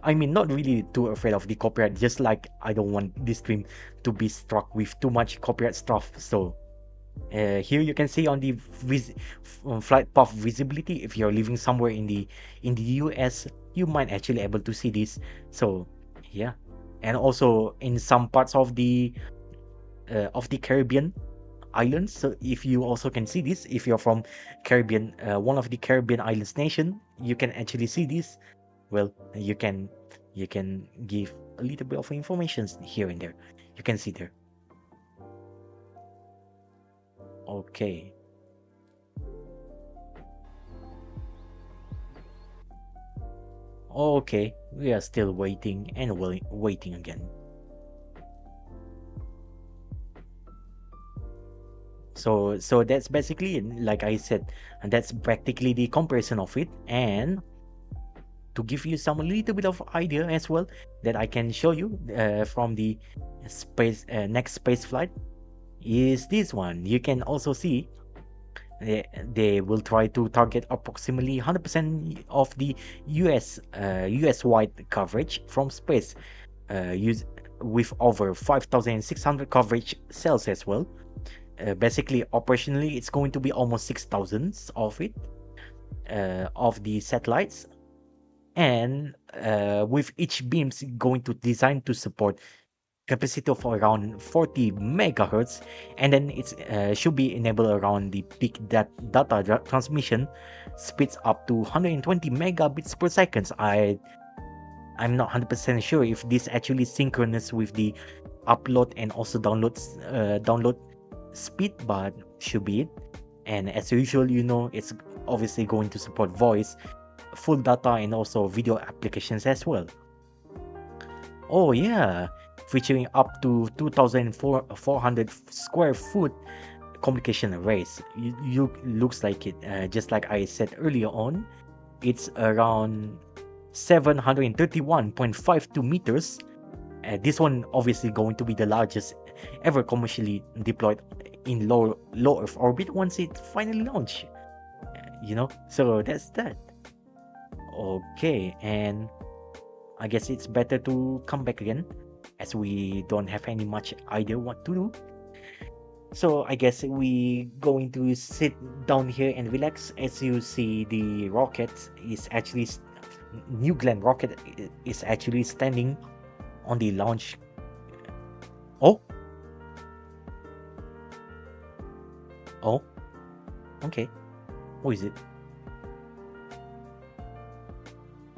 A: I mean, not really too afraid of the copyright, just like I don't want this stream to be struck with too much copyright stuff. So here you can see on the flight path visibility, if you're living somewhere in the US, you might actually able to see this. So yeah, and also in some parts of the Caribbean islands. So if you also can see this, if you're from Caribbean, one of the Caribbean islands nation, you can actually see this. Well, you can give a little bit of information here and there. You can see there. Okay. Okay, we are still waiting and waiting again. So that's basically, like I said, and that's practically the comparison of it. And to give you some little bit of idea as well, that I can show you from the next space flight is this one. You can also see they will try to target approximately 100% of the US wide coverage from space, with over 5,600 coverage cells as well. Basically, operationally, it's going to be almost 6,000 of it, of the satellites, and with each beams going to design to support capacity of around 40 megahertz, and then it's should be enabled around the peak data transmission speeds up to 120 megabits per second. I'm not 100% sure if this actually synchronous with the upload and also download speed, but should be it. And as usual, it's obviously going to support voice, full data, and also video applications as well. Oh yeah, featuring up to 2,400 square foot communication arrays. Looks like it, just like I said earlier on, it's around 731.52 meters. This one obviously going to be the largest ever commercially deployed in low Earth orbit once it finally launched. So that's that. Okay, and I guess it's better to come back again, as we don't have any much idea what to do. So I guess we going to sit down here and relax. As you see, the rocket is actually New Glenn rocket is actually standing on the launch. Oh, okay. What is it?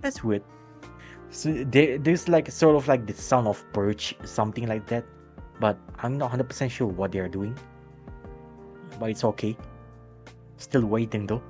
A: That's weird. So there's like sort of like the sound of perch, something like that, but I'm not 100% sure what they are doing. But it's okay. Still waiting though.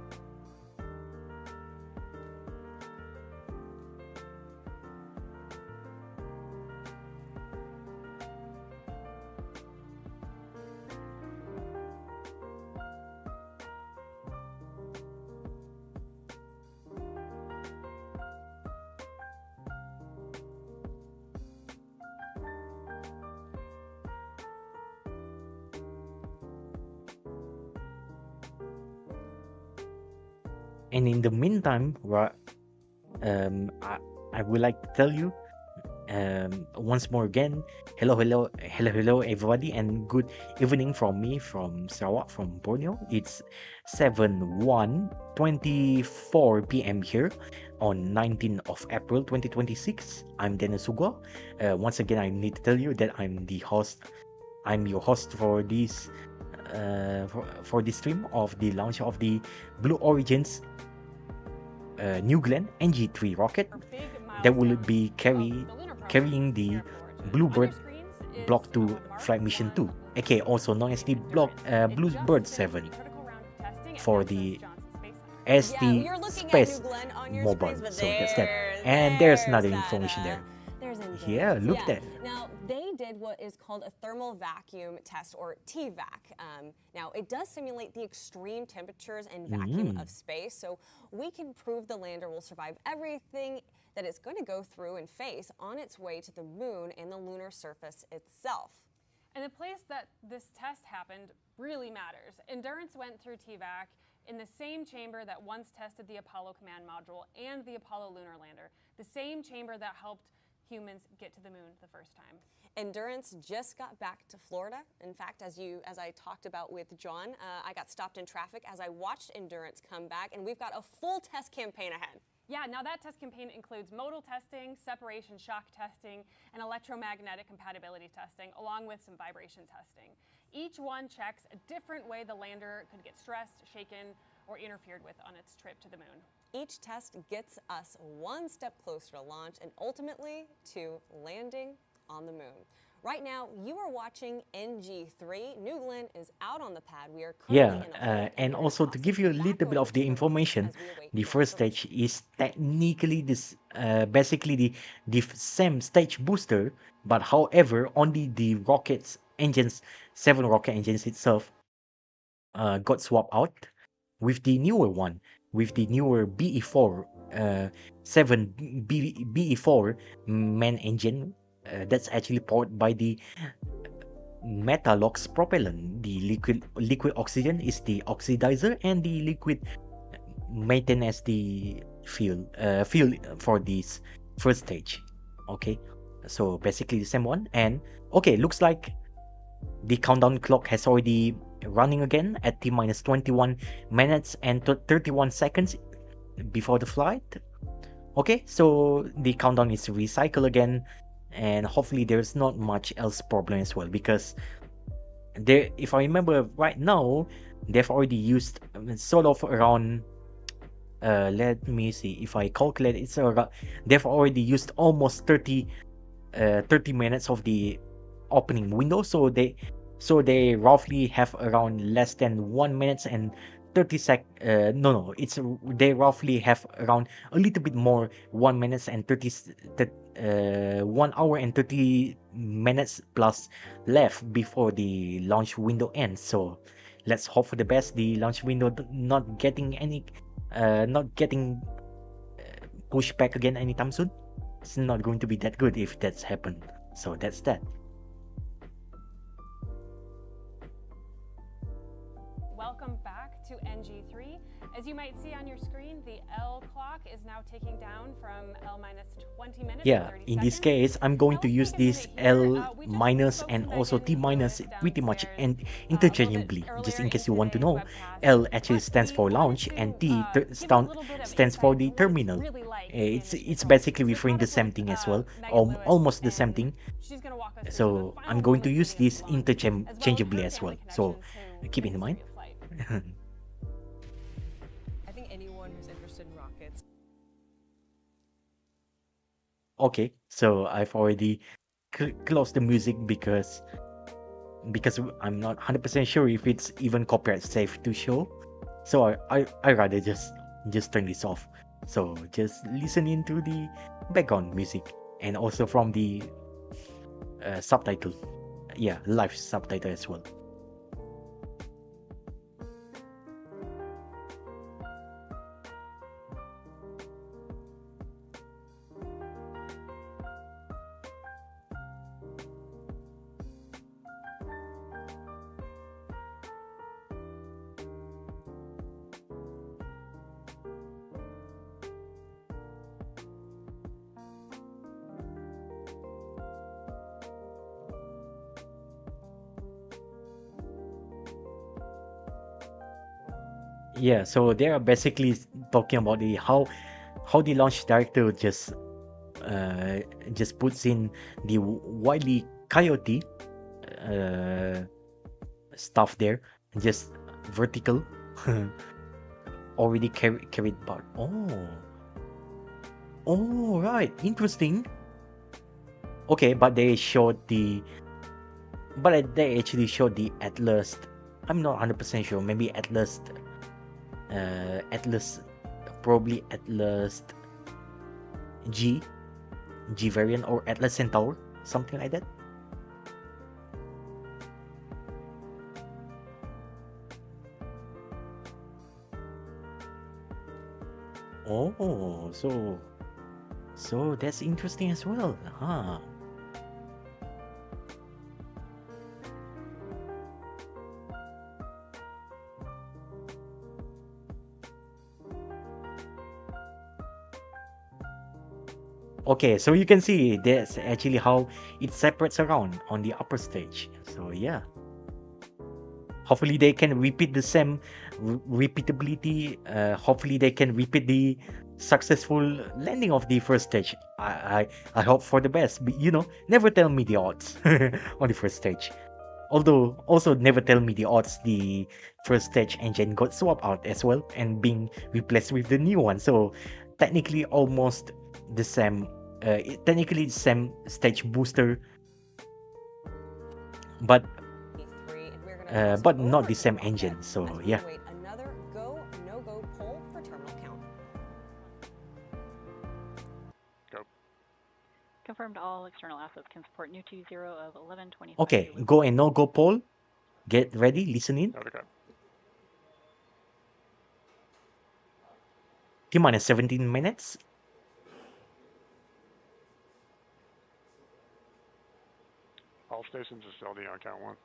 A: And in the meantime, I would like to tell you once more again, hello everybody, and good evening from me from Sarawak, from Borneo. It's 7:24 p.m. here on 19th of April 2026. I'm Dennis Suguwa. Once again, I need to tell you that I'm your host for this for this stream of the launch of the Blue Origin's New Glenn NG-3 rocket that will be carrying the BlueBird Block 2 Flight Mission 2, aka also known as the BlueBird 7 for the AST SpaceMobile. So that's that. And there's another information there. Yeah, look at that.
C: Now, they did what is called a thermal vacuum test, or TVAC. Now, it does simulate the extreme temperatures and vacuum of space, so we can prove the lander will survive everything that it's going to go through and face on its way to the moon and the lunar surface itself.
D: And the place that this test happened really matters. Endurance went through TVAC in the same chamber that once tested the Apollo command module and the Apollo lunar lander, the same chamber that helped humans get to the moon the first time.
C: Endurance just got back to Florida. In fact, as I talked about with John, I got stopped in traffic as I watched Endurance come back, and we've got a full test campaign ahead.
D: Yeah, now that test campaign includes modal testing, separation shock testing, and electromagnetic compatibility testing, along with some vibration testing. Each one checks a different way the lander could get stressed, shaken, or interfered with on its trip to the moon.
C: Each test gets us one step closer to launch and ultimately to landing on the moon. Right now, you are watching NG-3. New Glenn is out on the pad. We are currently
A: and also to give you a little bit of the information, the first stage is technically this basically the same stage booster, but however, only the rockets engines, 7 rocket engines itself, got swapped out with the newer one, with the newer BE4 BE4 main engine. That's actually powered by the Metalox propellant. The liquid oxygen is the oxidizer, and the liquid methane as the fuel for this first stage. Okay, so basically the same one. And okay, looks like the countdown clock has already running again at T-minus 21 minutes and 31 seconds before the flight. Okay, so the countdown is recycled again, and hopefully there's not much else problem as well, because there, if I remember right now, they've already used sort of around let me see if I calculate, it's around, they've already used almost 30 minutes of the opening window, so So they roughly have around less than 1 minute and 30 no, they roughly have around a little bit more 1 minute and 1 hour and 30 minutes plus left before the launch window ends. So let's hope for the best. The launch window not getting pushed back again anytime soon. It's not going to be that good if that's happened. So that's that.
D: Welcome back to NG-3. As you might see on your screen, the L clock is now ticking down from L minus 20 minutes.
A: Yeah, in this case, I'm going to use this L minus and also T minus pretty much interchangeably, just in case you want to know. L actually stands for launch and T stands for the terminal. It's basically referring the same thing as well, or almost the same thing. So I'm going to use this interchangeably as well. So keep in mind.
C: I think anyone who's interested in rockets.
A: Okay, so I've already closed the music because I'm not 100% sure if it's even copyright safe to show. So I rather just turn this off. So just listen into the background music and also from the subtitle. Yeah, live subtitle as well. Yeah, so they are basically talking about how the launch director just puts in the Wile E. Coyote stuff there, just vertical, already carried back. Oh, right, interesting. Okay, but they actually showed the Atlas. I'm not 100% sure. Maybe Atlas, probably Atlas G variant or Atlas Centaur, something like that. Oh, so that's interesting as well, huh? Okay, so you can see that's actually how it separates around on the upper stage. So yeah, hopefully they can repeat the same repeatability. Hopefully they can repeat the successful landing of the first stage. I hope for the best. But, never tell me the odds on the first stage. Although also never tell me the odds the first stage engine got swapped out as well and being replaced with the new one. So technically almost the same, technically the same stage booster, but not the same engine. So yeah.
C: Another go, no-go poll for terminal count.
B: Go.
H: Confirmed all external assets can support new T0 of 1125.
A: Okay, go and no-go poll. Get ready, listen in.
B: Okay.
A: T-minus 17 minutes.
B: All stations are still on count one.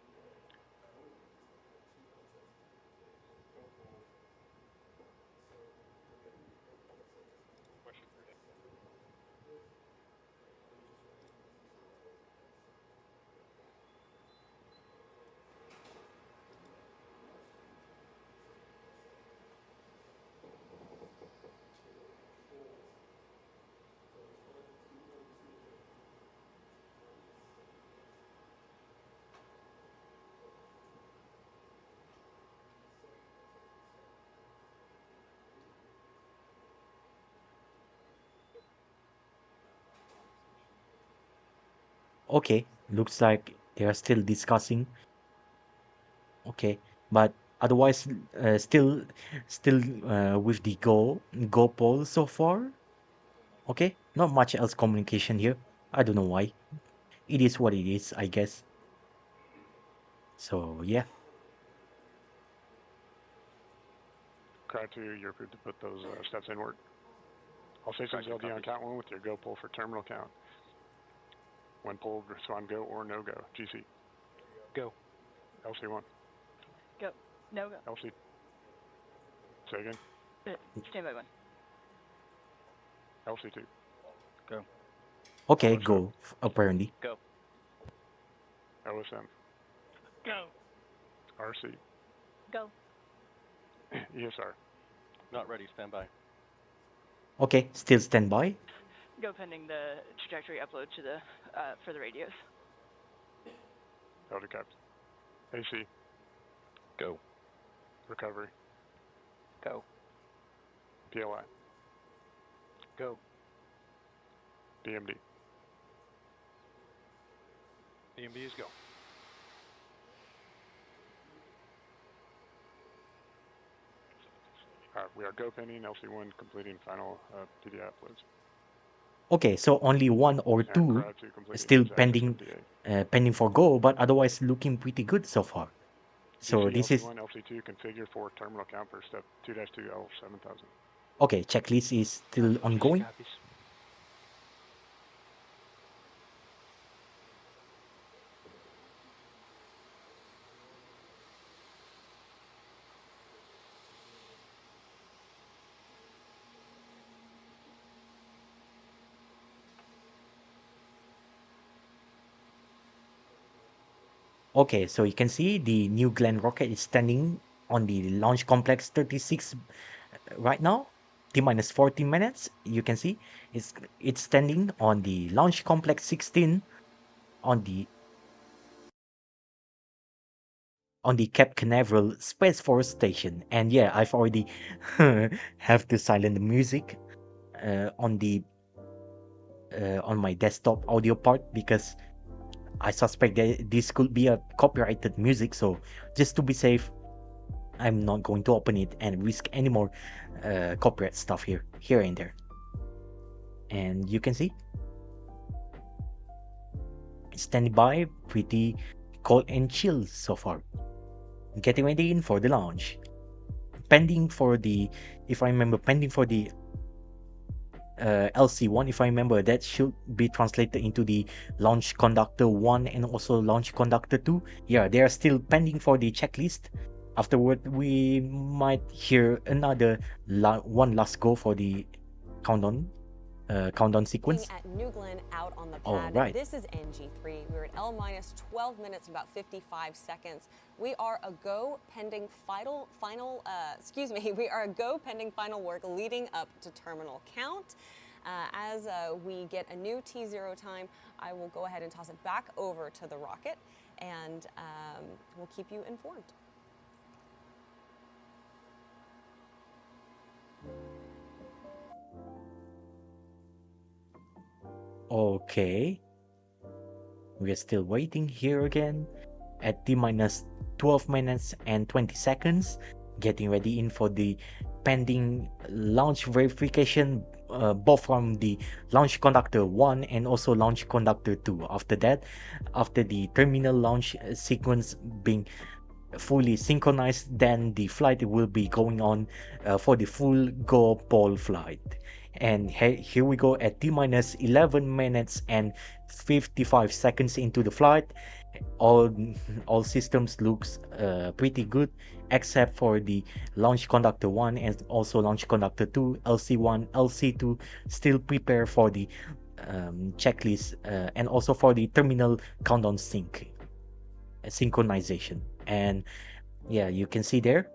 A: Okay, looks like they are still discussing Okay, but otherwise, still with the go pole so far. Okay, not much else communication here. I don't know why. It is what it is, I guess. So yeah.
B: Crowd 2, you're approved to put those steps inward. All stations LD on count 1 with your go pull for terminal count. When pulled, respond go or no go. GC.
F: Go.
B: LC1.
H: Go. No go.
B: LC. Say again.
H: Stand by 1.
B: LC2.
F: Go.
A: Okay,
B: OSM.
A: go. Apparently.
F: Go.
B: OSM.
H: Go.
B: RC.
H: Go.
B: ESR.
J: Not ready. Stand by.
A: Okay, still standby.
H: Go pending the trajectory upload to the for the radios.
B: LD capped. AC.
J: Go.
B: Recovery.
F: Go.
B: PLI.
F: Go.
B: DMD.
J: DMBs go.
B: We are go pending LC1 completing final PDI uploads.
A: Okay, so only one or
B: And
A: two
B: crowd 2 completing
A: still
B: exact
A: pending,
B: DA.
A: pending for go, but otherwise looking pretty good so far. So
B: GC,
A: this is
B: LC1, LC2 configure for terminal count for step 2-2 L7000.
A: okay. Checklist is still ongoing. Okay, so you can see the New Glenn rocket is standing on the Launch Complex 36 right now. T minus 40 minutes. You can see it's standing on the Launch Complex 16 on the Cape Canaveral Space Force Station. And yeah, I've already have to silent the music on the on my desktop audio part because I suspect that this could be a copyrighted music. So just to be safe, I'm not going to open it and risk any more copyright stuff here and there. And you can see standing by, pretty cold and chill so far. Getting ready in for the launch. Pending for the, if I remember, pending for the LC1, if I remember, that should be translated into the Launch Conductor 1 and also Launch Conductor 2. Yeah, they are still pending for the checklist. Afterward, we might hear another one last go for the countdown sequence.
C: At New Glenn out on the pad.
A: All right.
C: This is NG-3. We're at L minus 12 minutes and about 55 seconds. We are a go pending we are a go pending final work leading up to terminal count. As we get a new T0 time, I will go ahead and toss it back over to the rocket, and we'll keep you informed.
A: Okay. We are still waiting here again at T minus 12 minutes and 20 seconds. Getting ready in for the pending launch verification, both from the Launch Conductor 1 and also Launch Conductor 2. After that, after the terminal launch sequence being fully synchronized, then the flight will be going on for the full go pole flight. And here we go at T minus 11 minutes and 55 seconds into the flight. All systems looks pretty good, except for the Launch Conductor 1 and also Launch Conductor 2, LC1, LC2 still prepare for the checklist and also for the terminal countdown synchronization. And yeah, you can see there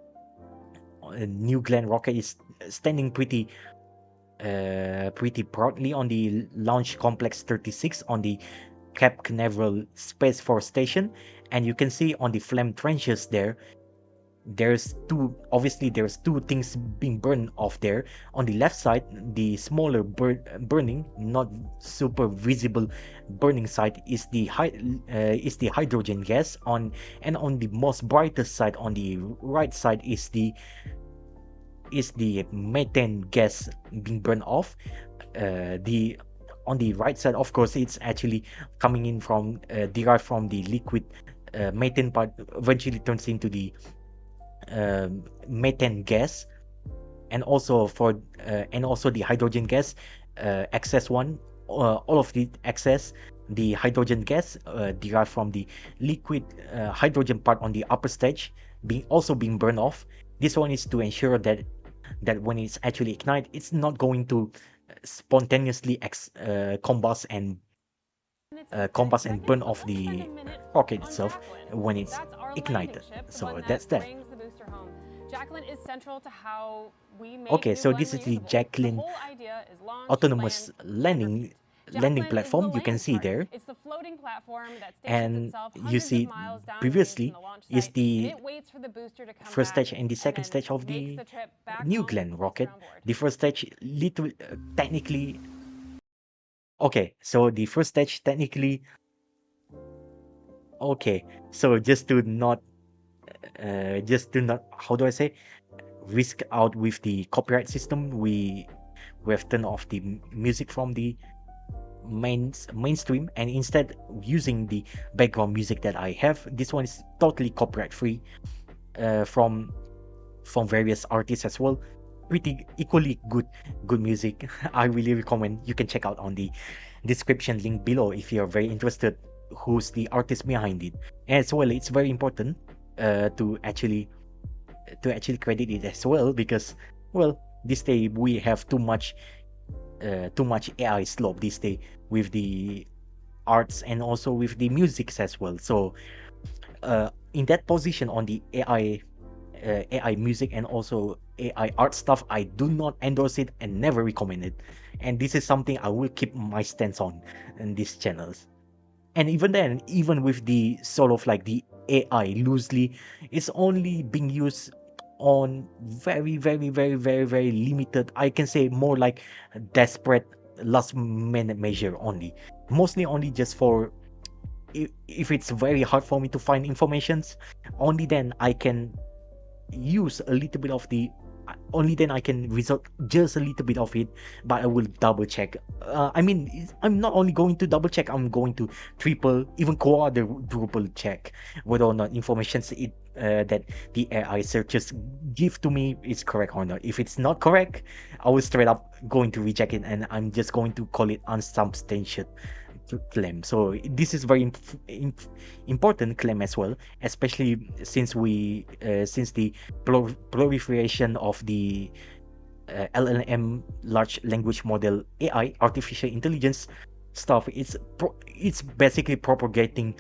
A: New Glenn rocket is standing pretty proudly on the Launch Complex 36 on the Cape Canaveral Space Force Station. And you can see on the flame trenches there there's two things being burned off there. On the left side, the smaller burning, not super visible burning side, is the hydrogen gas. And on the most brightest side, on the right side, is the methane gas being burned off. The On the right side, of course, it's actually coming in from derived from the liquid methane part, eventually turns into the methane gas. And also the hydrogen gas, excess one, all of the excess, the hydrogen gas derived from the liquid hydrogen part on the upper stage being burned off. This one is to ensure that when it's actually ignite, it's not going to spontaneously combust and burn off the rocket itself when it's ignited. So that's that.
D: Jacqueline is central to how we make
A: Okay,
D: new
A: so
D: blend
A: this is the
D: reusable.
A: Jacqueline
D: The whole idea is launch,
A: autonomous
D: land,
A: landing platform. You can
D: land
A: see
D: part.
A: there.
D: It's the floating platform that stations
A: And
D: itself
A: you
D: hundreds
A: see
D: of miles downrange
A: previously
D: from the launch
A: is
D: site,
A: the
D: and it waits for the booster to come
A: first
D: back
A: stage and the second
D: then
A: stage of
D: makes
A: the
D: the trip back
A: New
D: home
A: Glenn
D: once
A: rocket.
D: you're on board.
A: The first stage, little technically. Okay, so the first stage technically. Okay, so just to not, how do I say, risk out with the copyright system, we have turned off the music from the mainstream, and instead using the background music that I have. This one is totally copyright free, from various artists as well. Pretty equally good music. I really recommend. You can check out on the description link below if you're very interested who's the artist behind it. As well, it's very important to actually credit it as well, because, well, this day we have too much AI slope this day with the arts and also with the musics as well. So in that position, on the AI music and also AI art stuff, I do not endorse it and never recommend it. And this is something I will keep my stance on in these channels. And even then, even with the sort of like the AI loosely, it's only being used on very, very, very, very, very limited, I can say more like desperate last minute measure only. Mostly only just for if it's very hard for me to find informations, only then I can use a little bit of the only then I can result just a little bit of it, but I will double check. I mean, I'm not only going to double check, I'm going to triple, even quadruple check whether or not information that the AI searches give to me is correct or not. If it's not correct, I will straight up going to reject it, and I'm just going to call it unsubstantiated claim. So this is very important claim as well, especially since the proliferation of the LLM, large language model, AI, artificial intelligence stuff. It's basically propagating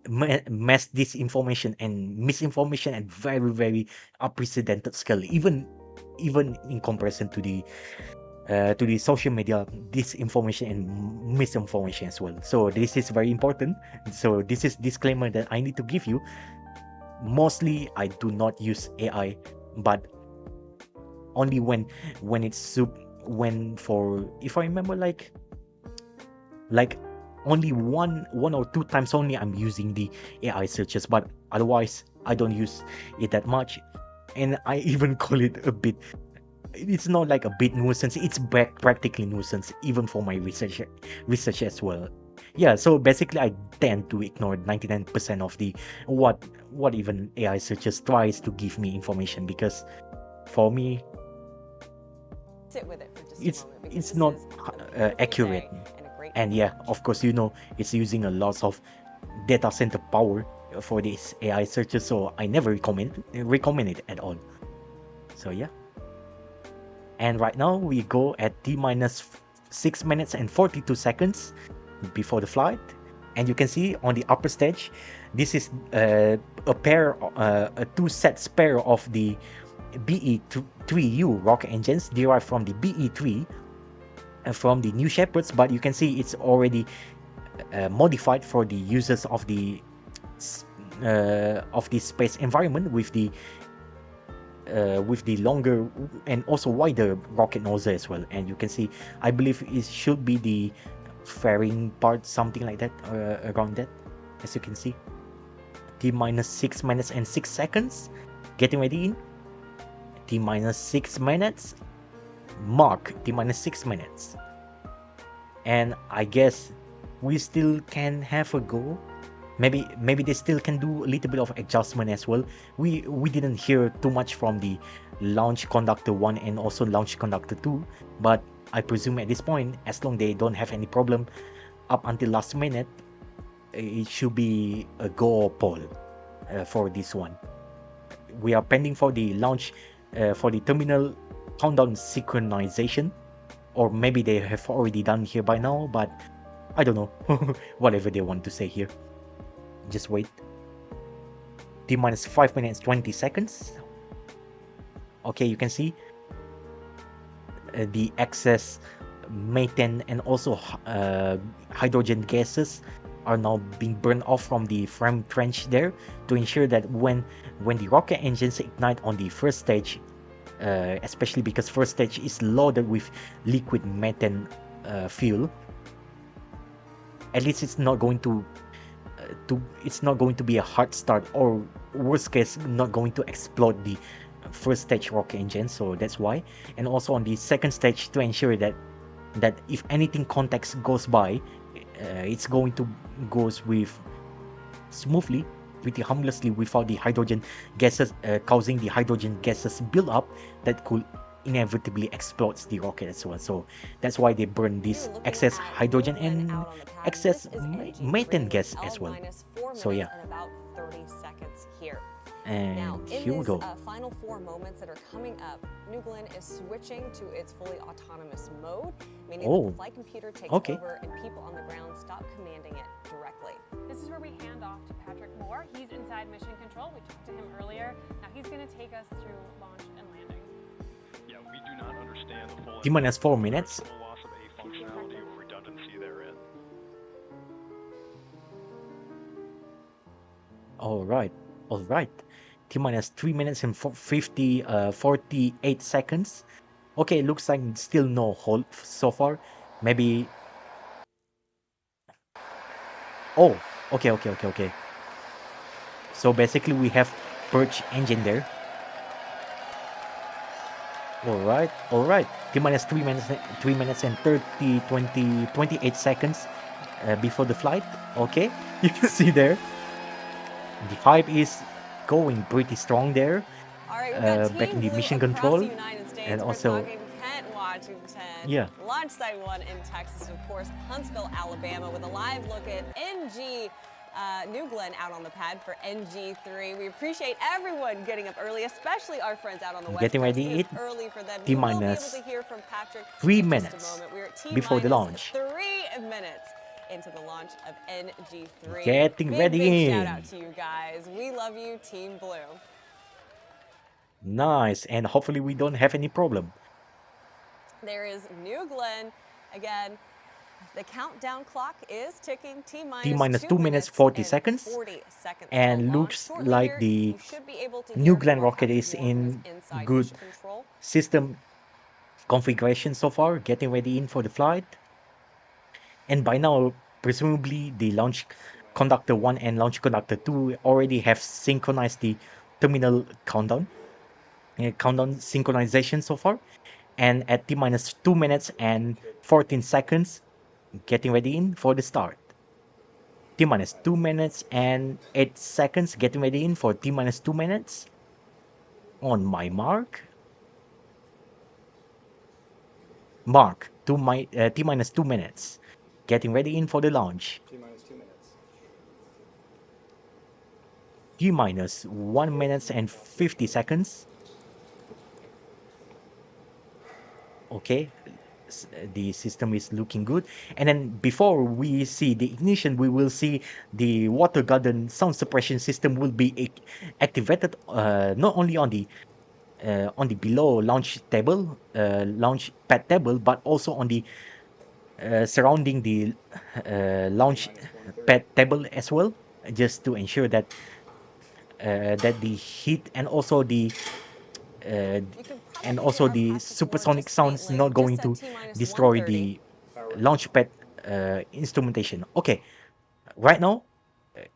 A: mass disinformation and misinformation at very, very unprecedented scale, even in comparison to the social media disinformation and misinformation as well. So this is very important. So this is disclaimer that I need to give you. Mostly I do not use AI, but only when it's for, if I remember, like only one or two times only I'm using the AI searches, but otherwise I don't use it that much. And I even call it a bit, it's not like a bit nuisance, it's practically nuisance even for my research as well. Yeah, so basically I tend to ignore 99% of the what even AI searches tries to give me information, because for me
C: Sit with it for just
A: it's
C: a moment, because
A: it's
C: this
A: not
C: is a beautiful
A: accurate.
C: day and a great
A: And yeah, of course, it's using a lot of data center power for this AI searches, so I never recommend it at all. So yeah. And right now we go at T-minus 6 minutes and 42 seconds before the flight. And you can see on the upper stage, this is a two sets pair of the BE-3U rocket engines derived from the BE-3 from the New Shepherds, but you can see it's already modified for the users of the of the space environment with the longer and also wider rocket nozzle as well. And you can see, I believe it should be the fairing part, something like that, around that, as you can see. T-minus 6 minutes and 6 seconds. Getting ready in. T-minus 6 minutes. Mark. T-minus 6 minutes. And I guess we still can have a go. Maybe they still can do a little bit of adjustment as well. We didn't hear too much from the launch conductor 1 and also launch conductor 2, but I presume at this point, as long they don't have any problem up until last minute, it should be a go poll for this one. We are pending for the launch for the terminal countdown synchronization, or maybe they have already done here by now, but I don't know. Whatever they want to say here. Just wait. T-minus 5 minutes 20 seconds. Okay, you can see the excess methane and also hydrogen gases are now being burned off from the frame trench there, to ensure that when the rocket engines ignite on the first stage, especially because first stage is loaded with liquid methane fuel, at least it's not going to be a hard start, or worst case, not going to explode the first stage rocket engine. So that's why. And also on the second stage, to ensure that if anything contacts goes by, it's going to goes with smoothly, pretty harmlessly, without the hydrogen gases causing the hydrogen gases build up that could inevitably explodes the rocket as well. So that's why they burn this excess hydrogen and excess methane gas as well. So yeah.
C: About 30 seconds here.
A: And
C: now, in
A: here we
C: these
A: go.
C: Final 4 moments that are coming up, New Glenn is switching to its fully autonomous mode, meaning that the flight computer takes over and people on the ground stop commanding it directly.
D: This is where we hand off to Patrick Moore. He's inside mission control. We talked to him earlier. Now he's going to take us through launch and landing.
J: Yeah, we do not understand the full
A: T-minus 4 minutes.
J: loss of A functionality or redundancy therein.
A: All right. T-minus 3 minutes and 48 seconds. Okay, looks like still no hold so far. Maybe. Oh, okay. So basically we have purge engine there. All right. T-minus 3 minutes and 28 seconds before the flight. Okay, you can see there. The hype is going pretty strong there.
C: All right,
A: back in the mission control, and also
C: Kent, Washington.
A: Yeah.
C: Launch Site 1 in Texas, of course, Huntsville, Alabama, with a live look at New Glenn out on the pad for NG-3. We appreciate everyone getting up early, especially our friends out on the West
A: getting
C: Coast.
A: ready.
C: It's early for them.
A: T-minus
C: We will be able to hear from Patrick
A: 3
C: in just a
A: minutes
C: moment. We're at
A: before the launch.
C: 3 minutes into the launch of NG-3.
A: Getting ready
C: big
A: in.
C: shout out to you guys. We love you, Team Blue.
A: Nice, and hopefully we don't have any problem.
C: There is New Glenn. Again, the countdown clock is ticking.
A: T-minus 2 minutes 40 seconds. And looks like the New Glenn rocket is in good system configuration so far, getting ready in for the flight. And by now, presumably the launch conductor 1 and launch conductor 2 already have synchronized the terminal countdown synchronization so far. And at T-minus 2 minutes and 14 seconds, getting ready in for the start. T-minus 2 minutes and 8 seconds, getting ready in for T-minus 2 minutes. On my mark. T-minus 2 minutes. Getting ready in for the launch.
K: T-minus 2 minutes.
A: T-minus 1 minute and 50 seconds. Okay, the system is looking good. And then before we see the ignition, we will see the water garden sound suppression system will be activated not only on the below launch pad table, but also on the surrounding the launch pad table as well, just to ensure that that the heat and also the supersonic sounds not going to destroy the launchpad instrumentation. Okay, right now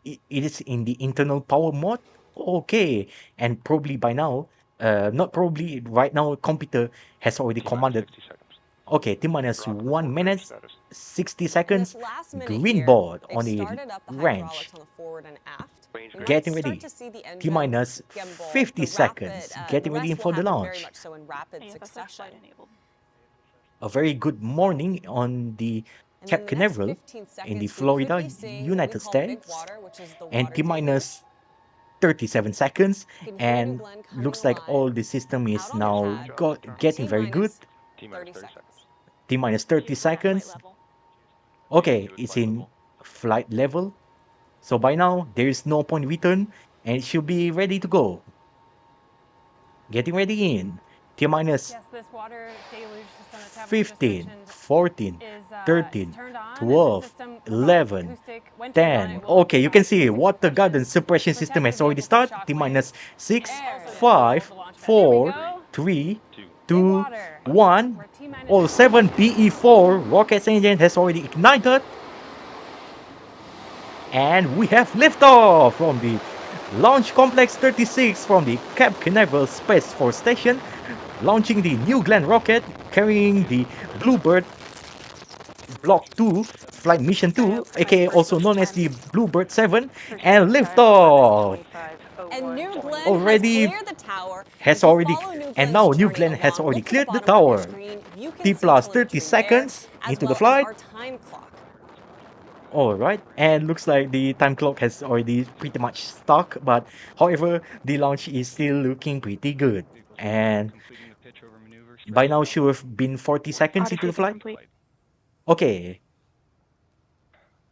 A: it is in the internal power mode. Okay, and probably by now, not probably right now, computer has already commanded. Okay, T minus 1 minute, 60 seconds, green board on the range. Getting ready. T minus 50 seconds, getting ready for the launch. A very good morning on the Cape Canaveral in the Florida, United States, and T minus 37 seconds, and looks like all the system is now getting very good. T minus 30 seconds. Okay, it's in flight level. So by now, there is no point return, and it should be ready to go. Getting ready in. T minus 15, 14, 13, 12, 11, 10. Okay, you can see water garden suppression system has already started. T minus 6, 5, 4, 3, 2, 1. All 7 BE4 rocket engine has already ignited. And we have liftoff from the Launch Complex 36 from the Cape Canaveral Space Force Station, launching the New Glenn rocket carrying the BlueBird Block 2 Flight Mission 2, aka also known as the BlueBird 7, and liftoff.
C: And New Glenn
A: Already
C: has already,
A: and now New Glenn has already cleared the tower. T plus 30 seconds into the flight. Alright, and looks like the time clock has already pretty much stuck, but however, the launch is still looking pretty good. And by now should have been 40 seconds into the flight. Okay.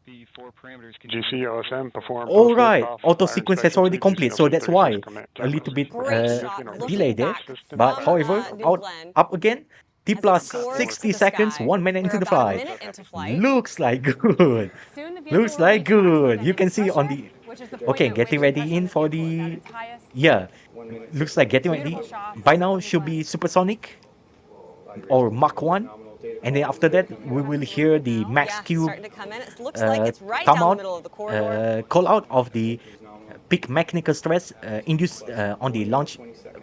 B: GCOSM performed.
A: Alright, auto sequence has already complete, so that's why a little bit delay there. But however, up again. T plus 60 seconds, 1 minute into the flight. Looks like good. Looks like good. You can see on the... Okay, getting ready in for the... Yeah, looks like getting ready. By now should be supersonic or Mach 1. And then after that, we will hear the max Q come out, call out of the peak mechanical stress induced on the launch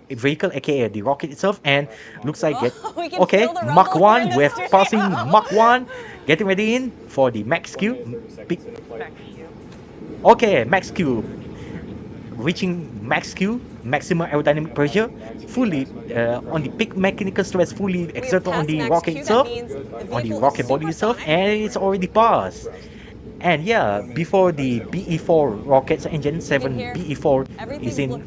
A: vehicle, aka the rocket itself, and looks like okay, Mach 1, we're passing Mach 1, getting ready in for the max Q. Okay, max Q, reaching max Q, maximum aerodynamic pressure, fully on the peak mechanical stress, fully exerted on the rocket itself, on the rocket body itself, and it's already passed. And yeah, before the BE4 rocket's engine, 7 BE4 is in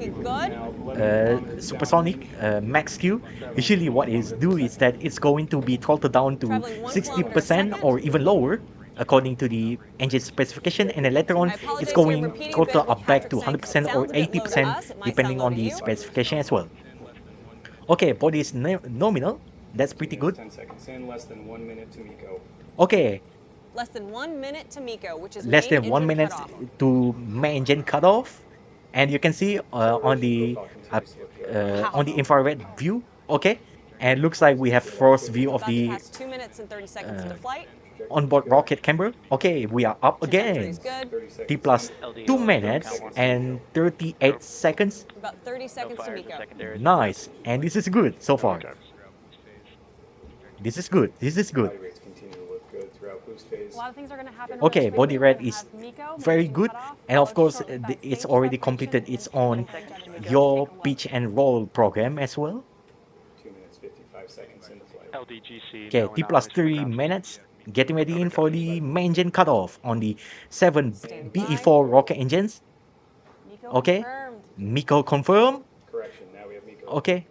A: supersonic max Q. Usually what it do is that it's going to be throttled down to 60% or even lower according to the engine specification, and then later on it's going throttle up back to 100% or 80% depending on the specification as well. Okay, body is nominal. That's pretty good.
K: 10 seconds in, less than 1 minute to MECO.
A: Okay.
C: Less than 1 minute to MECO, which is
A: less than 1 minute to main engine cutoff, and you can see on the infrared view. Okay, and looks like we have first view of the
C: 2 minutes and 30 seconds into flight.
A: Onboard rocket camber. Okay, we are up again. T plus 2 minutes and 38 seconds.
C: About 30 seconds to MECO.
A: Nice, and this is good so far. This is good. This is good. Okay, body red is very good, and of course it's already completed its own your pitch and roll program as well.
K: 2 minutes 55 seconds in the flight.
A: Okay, T plus 3 minutes, getting ready in for the main engine cutoff on the 7 BE4 rocket engines. Okay, MECO confirmed.
K: Correction, now we have MECO.
A: Okay,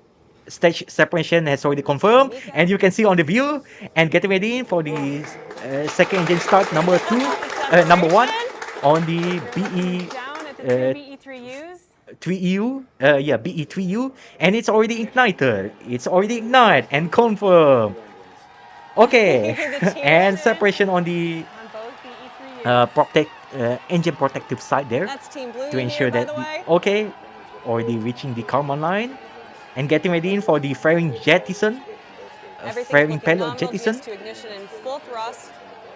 A: stage separation has already confirmed, and you can see on the view, and getting ready in for the second engine start, number 1 on the BE 3U, yeah, BE3U, and it's already ignited. It's already ignited and confirmed. Okay, and separation on the engine protective side there
C: That's Team Blue
A: to
C: you
A: ensure
C: hear, by
A: that
C: the way.
A: okay, already reaching the Karman line and getting ready in for the fairing jettison,
C: Everything's
A: fairing
C: looking
A: payload
C: nominal.
A: jettison.
C: GS2 ignition in full thrust.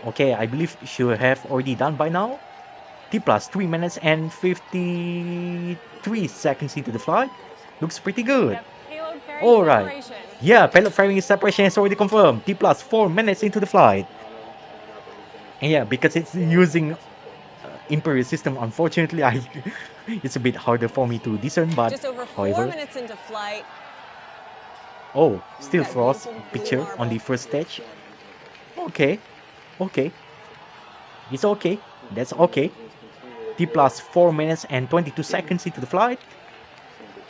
A: Okay, I believe should have already done by now. T plus 3 minutes and 53 seconds into the flight. Looks pretty good.
D: Payload fairing
A: All right.
D: separation.
A: Yeah, payload fairing separation is already confirmed. T plus 4 minutes into the flight. And yeah, because it's using Imperial system, unfortunately, it's a bit harder for me to discern, but
C: Just over 4
A: however,
C: minutes into flight.
A: oh, still
C: That
A: frost
C: beautiful blue
A: picture on
C: marble.
A: the first stage. Okay, okay, it's okay, that's okay. T plus 4 minutes and 22 seconds into the flight.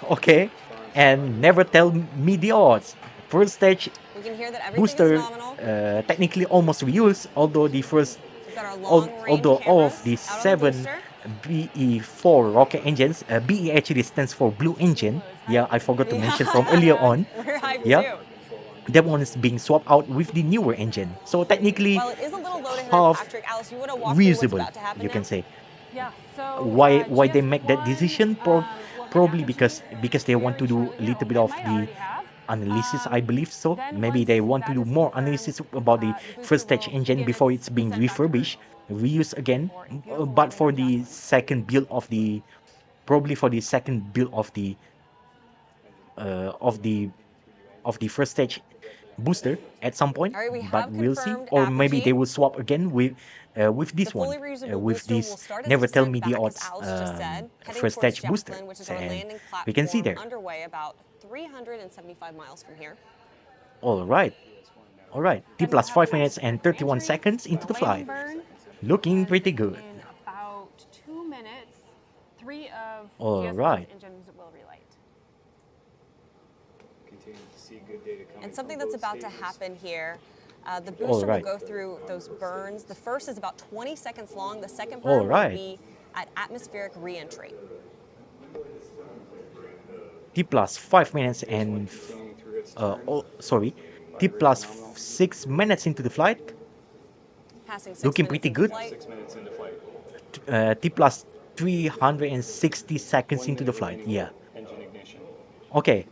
A: Okay, and never tell me the odds. First stage
C: We can hear that everything
A: booster
C: is nominal.
A: technically almost reused, although the first
C: We've got our long-range
A: although all of
C: cameras
A: the
C: out on the
A: 7
C: booster.
A: BE4 rocket engines, BE actually stands for Blue Engine. Yeah, I forgot to mention from earlier on.
C: We're hyped
A: Yeah,
C: too.
A: that one is being swapped out with the newer engine. So technically,
C: While it is a little low to hear,
A: half
C: Patrick, Alice, you want to walk through what's
A: reusable,
C: about to happen
A: you
C: now?
A: can say.
D: Yeah. So
A: Why they make that decision? Probably because they want to do a little bit of the analysis, I believe so. Maybe they want to do more analysis about the first stage engine before it's being refurbished, reused again. But for the second build of the, probably for the second build of the first stage booster at some point.
C: All right, we
A: But
C: have
A: we'll see,
C: confirmed
A: or maybe they
C: apogee.
A: will swap again with this one,
C: Fully reusable
A: with
C: booster will
A: this
C: start its
A: never tell
C: descent
A: me the
C: back, as
A: odds
C: Alice just said, heading
A: first
C: towards
A: stage booster.
C: Zeppelin, which is our
A: And
C: landing
A: we can see
C: platform
A: there.
C: underway about 375 miles from here.
A: All right. All right. T plus 5 minutes and 31 seconds into the flight.
D: burn
A: Looking pretty good.
D: in about 2 minutes. 3 of
A: All
D: GS1's
A: right.
D: engines will relight.
C: And something that's about to happen here, the
A: All
C: booster
A: right.
C: will go through those burns. The first is about 20 seconds long. The second
A: All
C: burn
A: right.
C: will be at atmospheric reentry.
A: T plus 5 minutes and T plus 6 minutes into the flight.
C: Passing 6
A: Looking
C: minutes
A: pretty
C: into
A: good.
C: flight.
K: 6 minutes into flight.
A: T plus 360 seconds into the flight. Yeah.
K: Engine ignition.
A: Okay.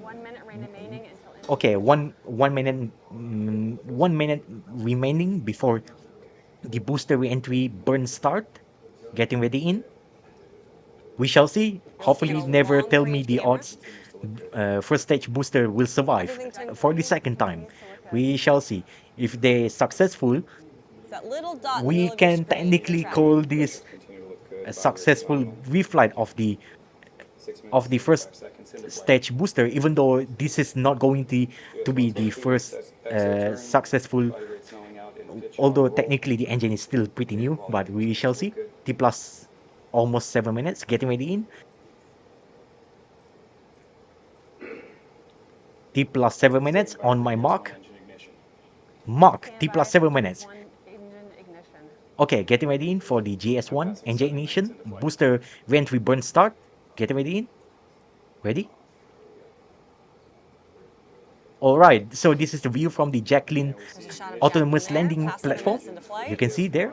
D: 1 minute remaining until
A: Okay. One minute. 1 minute remaining before the booster reentry burn start. Getting ready in. We shall see. Hopefully, never tell me the odds. First stage booster will survive for the second time. We shall see. If they're successful,
C: It's that little dot in the
A: we
C: middle of your
A: can
C: screen.
A: technically
C: Track.
A: call this a successful reflight of the first stage booster, even though this is not going to be the first successful, although technically the engine is still pretty new, but we shall see. T plus almost 7 minutes, getting ready in. T plus 7 minutes on my mark. T plus 7 minutes. Okay, getting ready in for the GS1 engine ignition. Booster reentry burn start. Getting ready in. Ready? Alright, so this is the view from the Jacqueline autonomous landing platform. You can see there.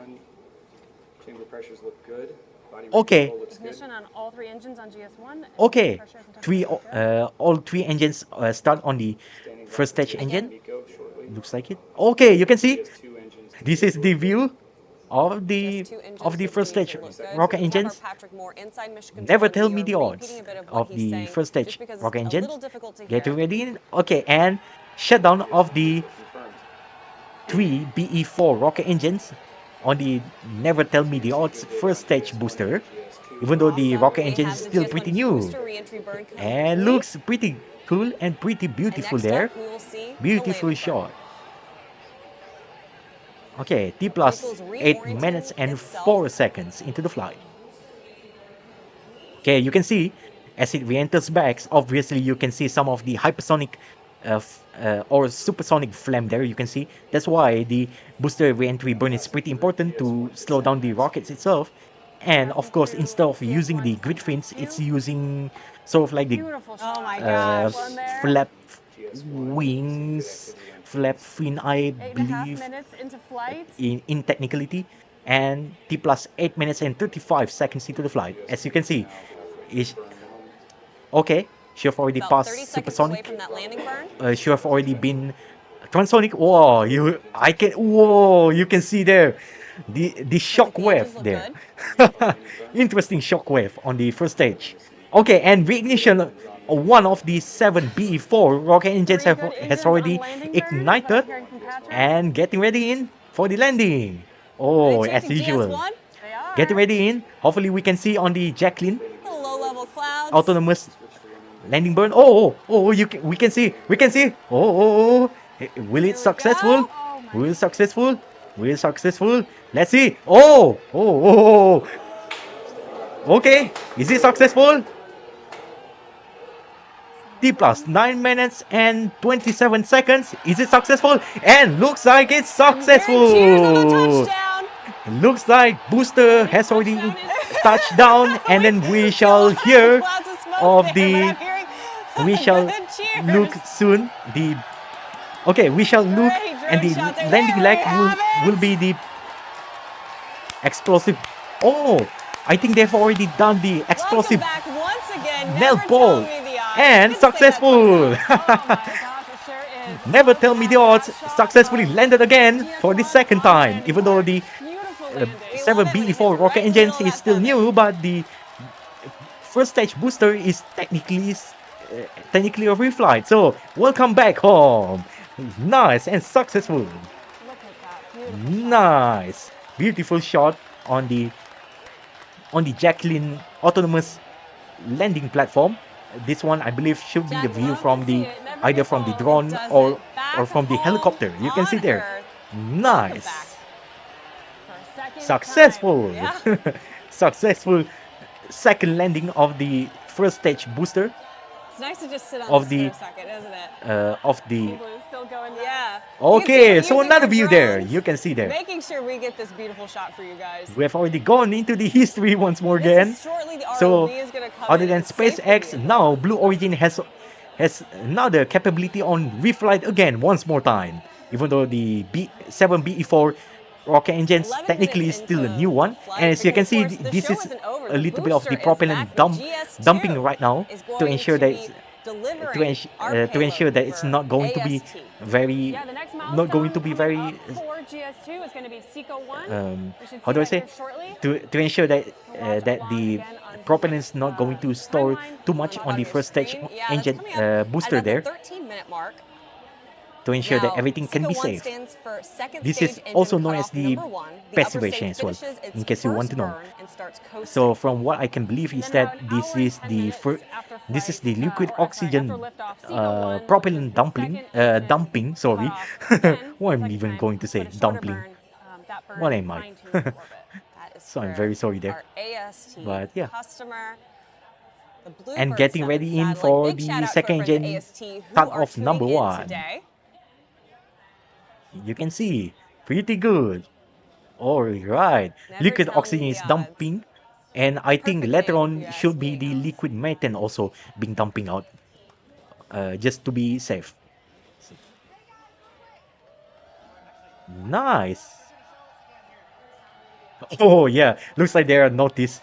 K: Chamber pressures look good. Body
A: Okay.
K: control looks good.
D: ignition on all 3 engines on GS1.
A: Okay, all three engines start on the first stage engine. Looks like it. Okay, you can see. This is the view of the first stage rocket engines. Never tell me the odds of the first stage rocket engines. Get ready. Okay, and shutdown of the 3 BE4 rocket engines on the never tell me the odds first stage booster, even though the rocket engine is still pretty new and looks pretty cool and pretty beautiful there. Beautiful shot. Okay, T plus 8 minutes and 4 seconds into the flight. Okay, you can see as it re-enters back, obviously you can see some of the hypersonic or supersonic flame there. You can see that's why the booster re-entry burn is pretty important to slow down the rockets itself. And of course, instead of using the grid fins, it's using sort of like the flap wings, flap fin, I
D: 8.5
A: believe,
D: minutes into flight.
A: in technicality. and T plus 8 minutes and 35 seconds into the flight. As you can see, is okay. She have already
C: About
A: passed
C: 30 seconds away
A: supersonic.
C: from that landing burn.
A: She have already been transonic. Whoa, you can see there the shock wave there. Interesting shock wave on the first stage. Okay, and reignition of one of the 7 BE4 rocket engines has already ignited and getting ready in for the landing. Oh, as usual. Getting ready in. Hopefully we can see on the Jacqueline
C: Low-level clouds.
A: autonomous landing burn. We can see. Will it successful? Will it successful? Will it successful? Let's see. Okay, is it successful? T plus 9 minutes and 27 seconds. Is it successful? And looks like it's successful. Looks like booster has already touched down, and then we shall hear of the. We shall look soon. We shall look, and the landing leg will be the explosive. Oh, I think they've already done the explosive nail ball and successful. Never tell me the odds. Successfully landed again for the second time, even though the 7 BE4 rocket engines is still new, but the first stage booster is technically a reflight. So welcome back home. Nice and successful. Nice, beautiful shot on the Jacqueline autonomous landing platform. This one I believe should be the view from either from the drone or from the helicopter. You can see there. Nice. Successful. Successful second landing of the first stage booster.
C: It's nice to just sit on this for a second, isn't it?
A: Of the.
C: Yeah.
A: Okay, so another view there. You can see there.
C: Making sure we get this beautiful shot for you guys.
A: We have already gone into the history once more again. So, other than SpaceX, now Blue Origin has now the capability on reflight again once more time. Even though the 7 BE4 rocket engines technically is still a new one, and as you can see, this is a little bit of the propellant dumping right now to ensure that it's not going to be very how do I say, to ensure that the propellant is not going to store too much on the first stage engine booster there, to ensure that everything can be safe. This is also known as the passivation as well, in case you want to know. So from what I can believe is that this is the liquid oxygen propellant dumping. Sorry, what am I even going to say? Dumpling. What am I? So I'm very sorry there. But yeah. And getting ready in for the second engine cut-off number 1. You can see, pretty good. Alright, liquid oxygen is dumping, and I think later on should be the liquid methane also being dumping out, just to be safe. Nice. Oh yeah, looks like they are noticed,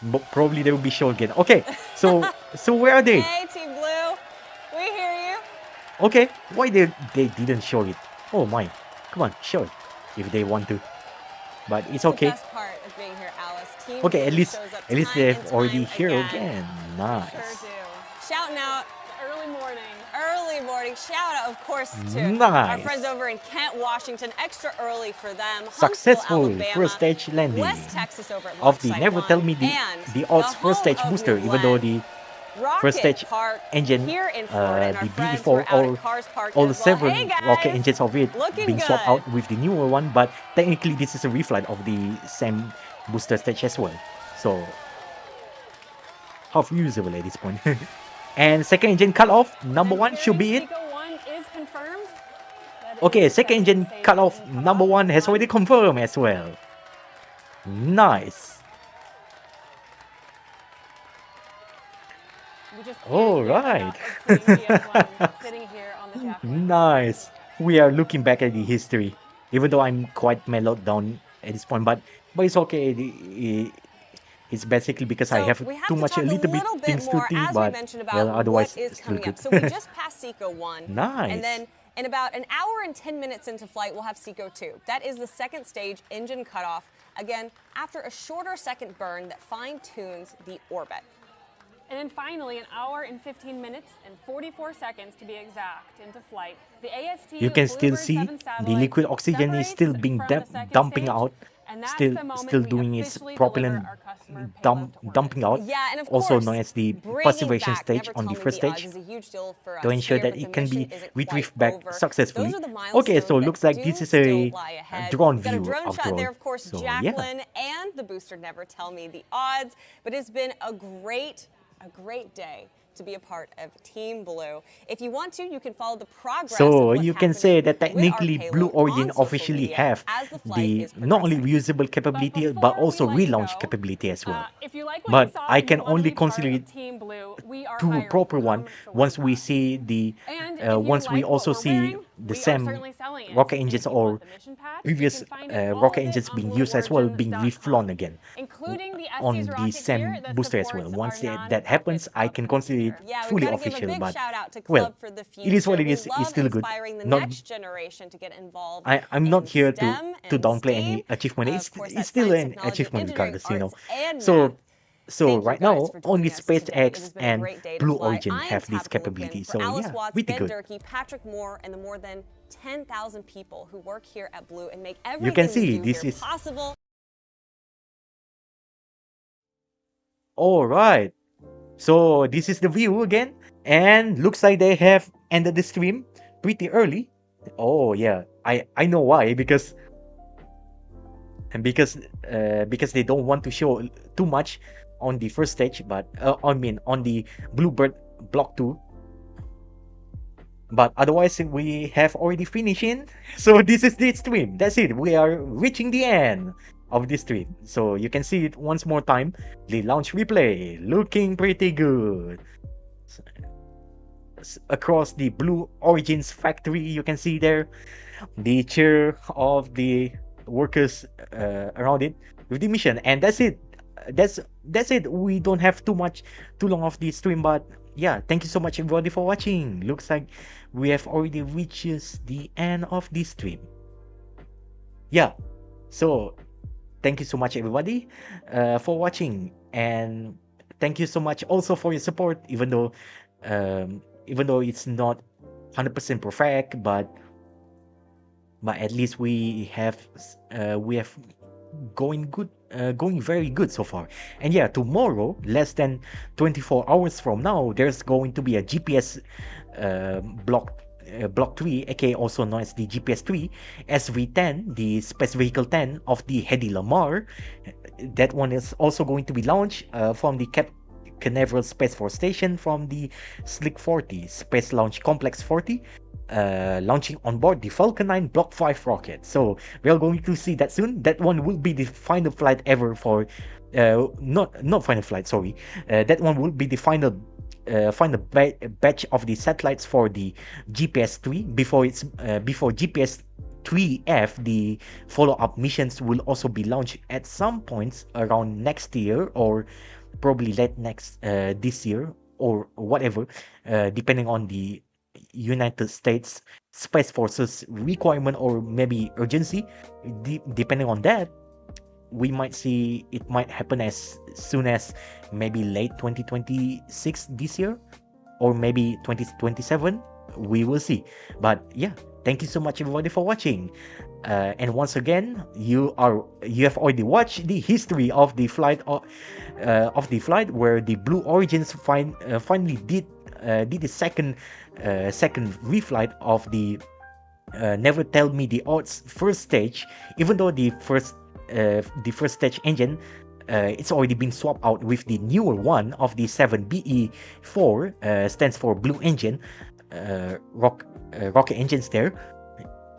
A: but probably they will be shown again. Okay, so where are they?
C: Hey, Team Blue, we hear you.
A: Okay, why they didn't show it? Oh my, come on, show it if they want to. But it's okay.
C: The best part of being here, Alice. Team
A: Okay, at
C: Blue
A: least
C: shows up
A: they've
C: time and
A: already
C: time
A: here
C: again.
A: again. Nice.
C: Sure do. Shouting out
D: early morning.
C: Early morning. Shout out, of course, to our
A: Nice.
C: friends over in Kent, Washington. Extra early for them.
A: Successful
C: Huntsville, Alabama,
A: first stage landing
C: West Texas over at
A: of the
C: Launch
A: Never
C: Site
A: Tell
C: 1,
A: Me
C: and
A: the odds
C: the
A: first stage
C: home of
A: booster,
C: New
A: even though
C: Glenn.
A: the
C: Rocket
A: first stage
C: Park
A: engine,
C: here in Florida, and
A: the
C: our friends
A: BE4,
C: were out at Cars Park
A: all
C: as well.
A: 7
C: Hey, guys,
A: rocket engines of it
C: looking
A: being swapped
C: good.
A: out with the newer one, but technically this is a reflight of the same booster stage as well. So, half usable at this point. And second engine cut off, number 1 should be it.
D: Seco 1 is confirmed.
A: Okay, second engine cut off, number 1 has already confirmed as well. Nice. All right.
D: Sitting here on the jack.
A: Nice. We are looking back at the history, even though I'm quite mellowed down at this point, but but it's okay. It's basically because I
C: So
A: have
C: we have
A: too
C: to
A: much,
C: talk
A: a little bit
C: little bit
A: things to
C: more,
A: think,
C: as we
A: but
C: mentioned,
A: well,
C: about
A: otherwise
C: what is
A: it's still
C: coming
A: good.
C: up. So we just passed SECO 1.
A: Nice.
C: And then in about an hour and 10 minutes into flight, we'll have SECO 2. That is the second stage engine cutoff. Again, after a shorter second burn that fine-tunes the orbit.
D: And then finally, an hour and 15 minutes and 44 seconds to be exact into flight. The AST
A: You can still
D: BlueBird
A: see
D: 7
A: the
D: satellite
A: liquid oxygen is still
D: separates
A: being
D: from the second
A: dumping
D: stage,
A: out,
D: and that's
A: still
D: the moment
A: still
D: we
A: doing its
D: officially
A: propellant
D: deliver our customer
A: dumping out,
C: Yeah, and of
A: also
C: course,
A: known as the
C: bringing
A: passivation
C: back
A: stage
C: Never
A: on
C: Tell
A: the
C: Me
A: first
C: the Odds
A: stage
C: is a huge deal for
A: to
C: us
A: ensure
C: here,
A: that
C: but
A: it
C: the
A: can
C: mission
A: be
C: isn't
A: retrieved
C: quite
A: back
C: over.
A: successfully.
C: Those are the
A: Okay,
C: milestones
A: so looks
C: that
A: like
C: do
A: this is
C: still
A: a
C: lie ahead.
A: drone
C: We've got a
A: view
C: drone
A: after
C: shot
A: all.
C: there, of course,
A: So yeah.
C: Jacqueline and the booster Never Tell Me the Odds, but it's been a great day to be a part of Team Blue. If you want to, you can follow the progress of
A: So
C: what's
A: you can say
C: happening
A: that
C: with our
A: technically Blue
C: payload
A: Origin
C: on social
A: officially
C: media
A: have
C: as the flight
A: the
C: is
A: not only
C: progressing.
A: reusable capability but also relaunch capability as well.
D: If you like what you
A: But
D: saw
A: I
D: and
A: can
D: you want to
A: only
D: be part
A: consider
D: of
A: it
D: Team Blue, we are
A: to
D: hiring
A: proper one
D: permanent for
A: once we see the
D: And if you
A: once we
D: like
A: also
D: what we're
A: see
D: wearing,
A: the
D: we are
A: same
D: certainly selling it.
A: rocket
D: And
A: engines
D: if you want
A: or
D: the mission patch, you
A: previous
D: can find it, all
A: rocket
D: of it,
A: engines
D: on
A: being used as well, being reflown again
D: including the
A: on
D: Estes
A: the
D: rocket
A: same
D: here that
A: booster as well.
D: supports
A: Once
D: our
A: that happens, I can consider it
C: Yeah, we've
A: fully
C: got to give a
A: official.
C: big
A: But
C: shout out to
A: well,
C: Club for the
A: it is what
C: Future.
A: it
C: We
A: is. It's
C: love
A: still good.
C: inspiring the
A: Not
C: next generation to get involved
A: I'm
C: in
A: not here
C: STEM
A: to
C: and
A: downplay
C: STEAM.
A: any achievement.
C: Of course,
A: It's
C: that's
A: still
C: science,
A: an
C: technology,
A: achievement
C: engineering,
A: regardless, you know.
C: arts, and
A: So
C: math. Thank you
A: right
C: guys
A: now
C: for
A: only
C: joining us today. It
A: SpaceX
C: has been a
A: and
C: great day to
A: Blue
C: fly.
A: Origin
C: I'm
A: have this
C: Tabitha
A: capability.
C: Lipkin. For
A: So
C: Alice
A: yeah,
C: Watts,
A: pretty
C: Ben
A: good.
C: Durkee, Patrick Moore, and the more than 10,000 people who work here at Blue and make
A: You can
C: everything we
A: see
C: do
A: this
C: here
A: is
C: possible.
A: all right. So this is the view again, and looks like they have ended the stream pretty early. Oh yeah, I know why, because they don't want to show too much on the first stage, but I mean on the BlueBird Block 2. But otherwise, we have already finishing. So this is the stream. That's it. We are reaching the end of this stream. So you can see it once more time. The launch replay looking pretty good. Across the Blue Origins factory, you can see there the cheer of the workers around it with the mission. And that's it. That's it. We don't have too long of the stream, but yeah, thank you so much everybody for watching. Looks like we have already reached the end of this stream. Yeah, so thank you so much everybody for watching, and thank you so much also for your support, even though it's not 100% perfect, but at least we have going very good so far. And yeah, tomorrow, less than 24 hours from now, there's going to be a GPS block 3, aka also known as the GPS 3 SV10, the space vehicle 10 of the Hedy Lamarr. That one is also going to be launched from the Canaveral Space Force Station from the Slick 40 Space Launch Complex 40, launching on board the Falcon 9 Block 5 rocket. So we are going to see that soon. That one will be the final flight ever for not final flight, sorry. That one will be the final batch of the satellites for the GPS 3 before GPS 3F. The follow-up missions will also be launched at some points around next year, or probably late this year, or whatever, depending on the United States Space Force's requirement or maybe urgency. Depending on that, we might see it might happen as soon as maybe late 2026 this year, or maybe 2027. We will see. But yeah, thank you so much everybody for watching. And once again, you have already watched the history of the flight where the Blue Origins finally did the second reflight of the Never Tell Me the Odds first stage. Even though the first stage engine it's already been swapped out with the newer one of the 7BE4, stands for Blue Engine, rocket engines there.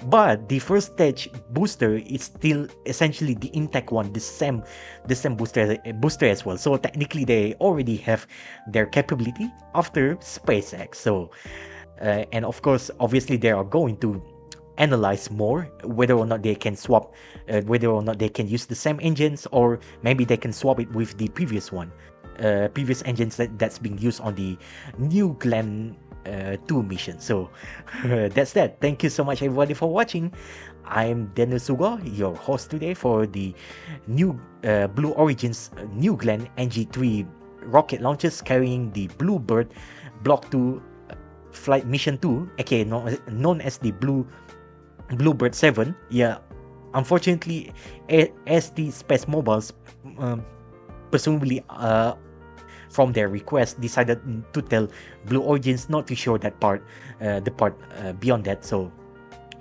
A: But the first stage booster is still essentially the intact one, the same booster as well. So technically they already have their capability after SpaceX. So and of course, obviously they are going to analyze more whether or not they can swap, whether or not they can use the same engines, or maybe they can swap it with the previous one, previous engines that's being used on the New Glenn 2 mission. So that's that. Thank you so much everybody for watching. I'm Daniel Suguwa, your host today for the new Blue Origin's New Glenn NG-3 rocket launchers carrying the BlueBird Block 2 Flight Mission 2, aka known as the BlueBird 7. Yeah, unfortunately, AST SpaceMobile's presumably from their request decided to tell Blue Origins not to show that part, the part beyond that. So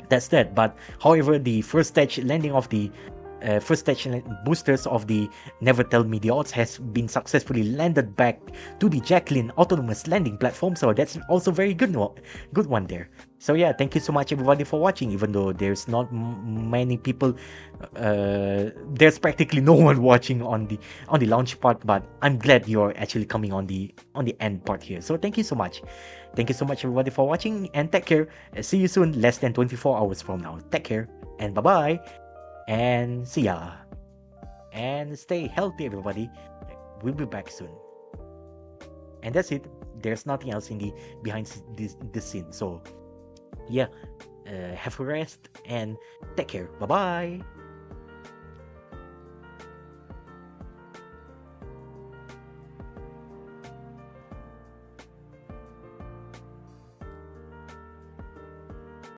A: that's that. But however, the first stage landing of the first stage boosters of the Never Tell Me the Odds has been successfully landed back to the Jacqueline autonomous landing platform. So that's also very good one there. So yeah, thank you so much everybody for watching. Even though there's not many people, there's practically no one watching on the launch part, but I'm glad you're actually coming on the end part here. So thank you so much. Thank you so much everybody for watching, and take care. See you soon, less than 24 hours from now. Take care and bye bye. And see ya. And stay healthy, everybody. We'll be back soon. And that's it. There's nothing else in the behind this scene. So, yeah. Have a rest and take care. Bye bye.